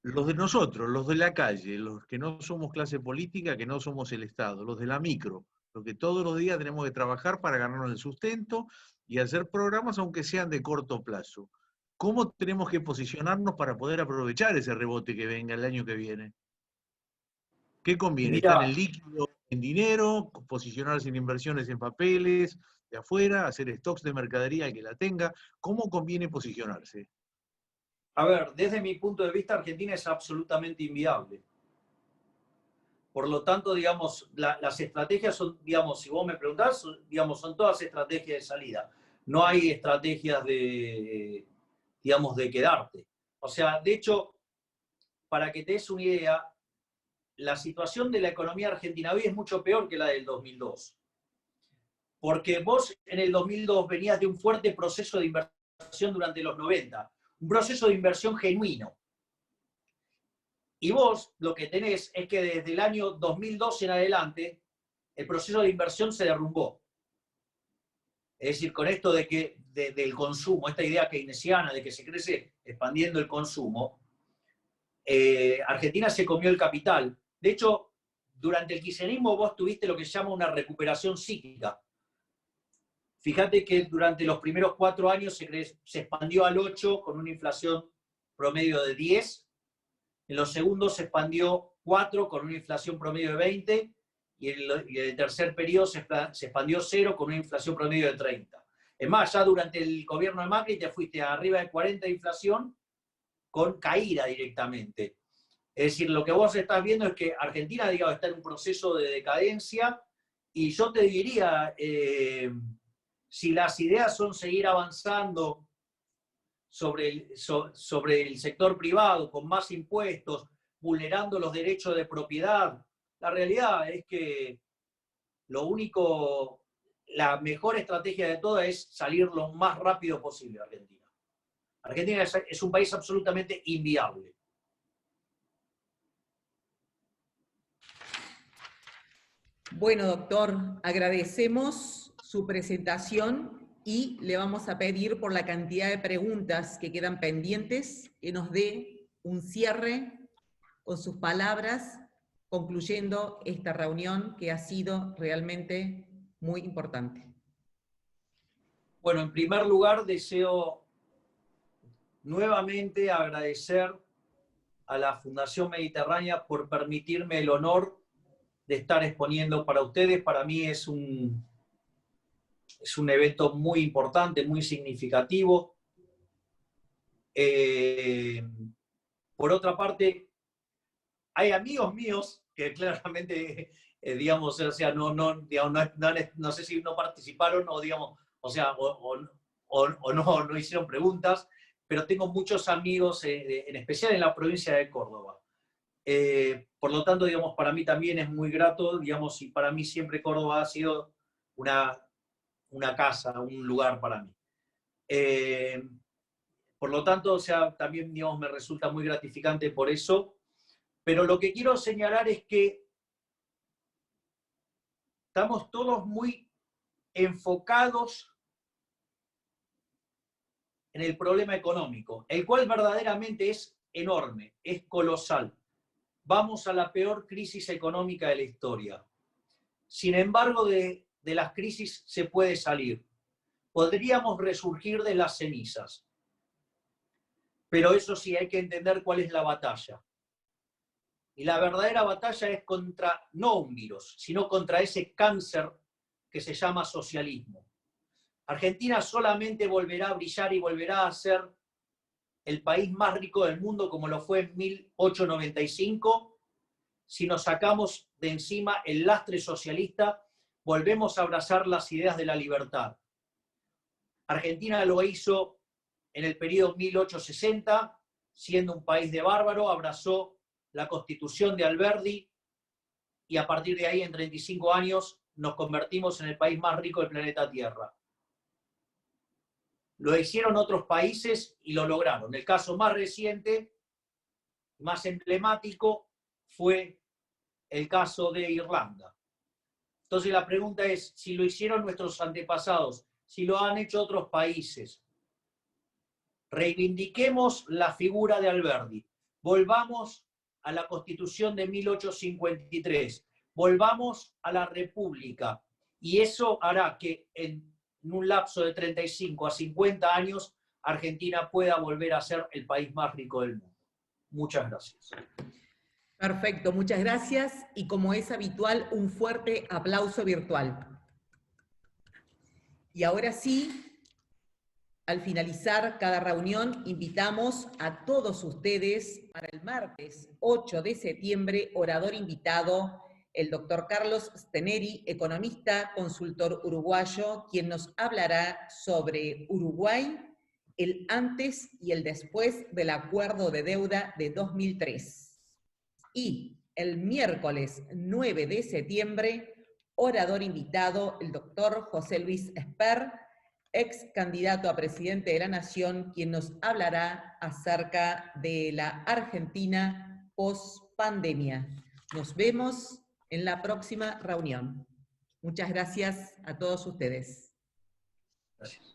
Los de nosotros, los de la calle, los que no somos clase política, que no somos el Estado, los de la micro, los que todos los días tenemos que trabajar para ganarnos el sustento y hacer programas aunque sean de corto plazo. ¿Cómo tenemos que posicionarnos para poder aprovechar ese rebote que venga el año que viene? ¿Qué conviene? Mira, ¿Estar en líquido, en dinero, posicionarse en inversiones en papeles de afuera, hacer stocks de mercadería al que la tenga? ¿Cómo conviene posicionarse? a ver, desde mi punto de vista, Argentina es absolutamente inviable. Por lo tanto, digamos, las estrategias son, digamos, si vos me preguntás, digamos, son todas estrategias de salida. No hay estrategias de, digamos, de quedarte. O sea, de hecho, para que te des una idea, la situación de la economía argentina hoy es mucho peor que la del 2002. Porque vos en el 2002 venías de un fuerte proceso de inversión durante los 90, un proceso de inversión genuino. Y vos lo que tenés es que desde el año 2002 en adelante el proceso de inversión se derrumbó. Es decir, con esto de que del consumo, esta idea keynesiana de que se crece expandiendo el consumo, Argentina se comió el capital. De hecho, durante el kirchnerismo vos tuviste lo que se llama una recuperación cíclica. Fíjate que durante los primeros 4 años se expandió al 8 con una inflación promedio de 10. En los segundos se expandió 4 con una inflación promedio de 20. Y en el tercer periodo se expandió 0 con una inflación promedio de 30. Es más, ya durante el gobierno de Macri te fuiste arriba de 40 de inflación con caída directamente. Es decir, lo que vos estás viendo es que Argentina, digamos, está en un proceso de decadencia, y yo te diría, si las ideas son seguir avanzando sobre el sector privado, con más impuestos, vulnerando los derechos de propiedad, la realidad es que la mejor estrategia de todas es salir lo más rápido posible de Argentina. Argentina es un país absolutamente inviable. Bueno, doctor, agradecemos su presentación y le vamos a pedir por la cantidad de preguntas que quedan pendientes que nos dé un cierre con sus palabras, concluyendo esta reunión que ha sido realmente muy importante. Bueno, en primer lugar, deseo nuevamente agradecer a la Fundación Mediterránea por permitirme el honor de estar exponiendo para ustedes. Para mí es un evento muy importante, muy significativo. Por otra parte, hay amigos míos que claramente, digamos, o sea, no sé si no participaron o, digamos, o sea, o no hicieron preguntas, pero tengo muchos amigos, en especial en la provincia de Córdoba. Por lo tanto, digamos, para mí también es muy grato, digamos, y para mí siempre Córdoba ha sido una casa, un lugar para mí. Por lo tanto, o sea, también, digamos, me resulta muy gratificante por eso. Pero lo que quiero señalar es que estamos todos muy enfocados en el problema económico, el cual verdaderamente es enorme, es colosal. Vamos a la peor crisis económica de la historia. Sin embargo, de las crisis se puede salir. Podríamos resurgir de las cenizas. Pero eso sí, hay que entender cuál es la batalla. Y la verdadera batalla es contra, no un virus, sino contra ese cáncer que se llama socialismo. Argentina solamente volverá a brillar y volverá a ser el país más rico del mundo como lo fue en 1895 si nos sacamos de encima el lastre socialista, volvemos a abrazar las ideas de la libertad. Argentina lo hizo en el periodo 1860, siendo un país de bárbaro, abrazó la Constitución de Alberdi y a partir de ahí, en 35 años, nos convertimos en el país más rico del planeta Tierra. Lo hicieron otros países y lo lograron. El caso más reciente, más emblemático, fue el caso de Irlanda. Entonces la pregunta es, si lo hicieron nuestros antepasados, si lo han hecho otros países, reivindiquemos la figura de Alberdi, volvamos a la Constitución de 1853, volvamos a la República, y eso hará que en un lapso de 35 a 50 años Argentina pueda volver a ser el país más rico del mundo. Muchas gracias. Perfecto, muchas gracias. Y como es habitual, un fuerte aplauso virtual. Y ahora sí, al finalizar cada reunión, invitamos a todos ustedes para el martes 8 de septiembre, orador invitado, el doctor Carlos Steneri, economista, consultor uruguayo, quien nos hablará sobre Uruguay, el antes y el después del acuerdo de deuda de 2003. Y el miércoles 9 de septiembre, orador invitado, el doctor José Luis Esper, ex candidato a presidente de la Nación, quien nos hablará acerca de la Argentina post-pandemia. Nos vemos en la próxima reunión. Muchas gracias a todos ustedes. Gracias.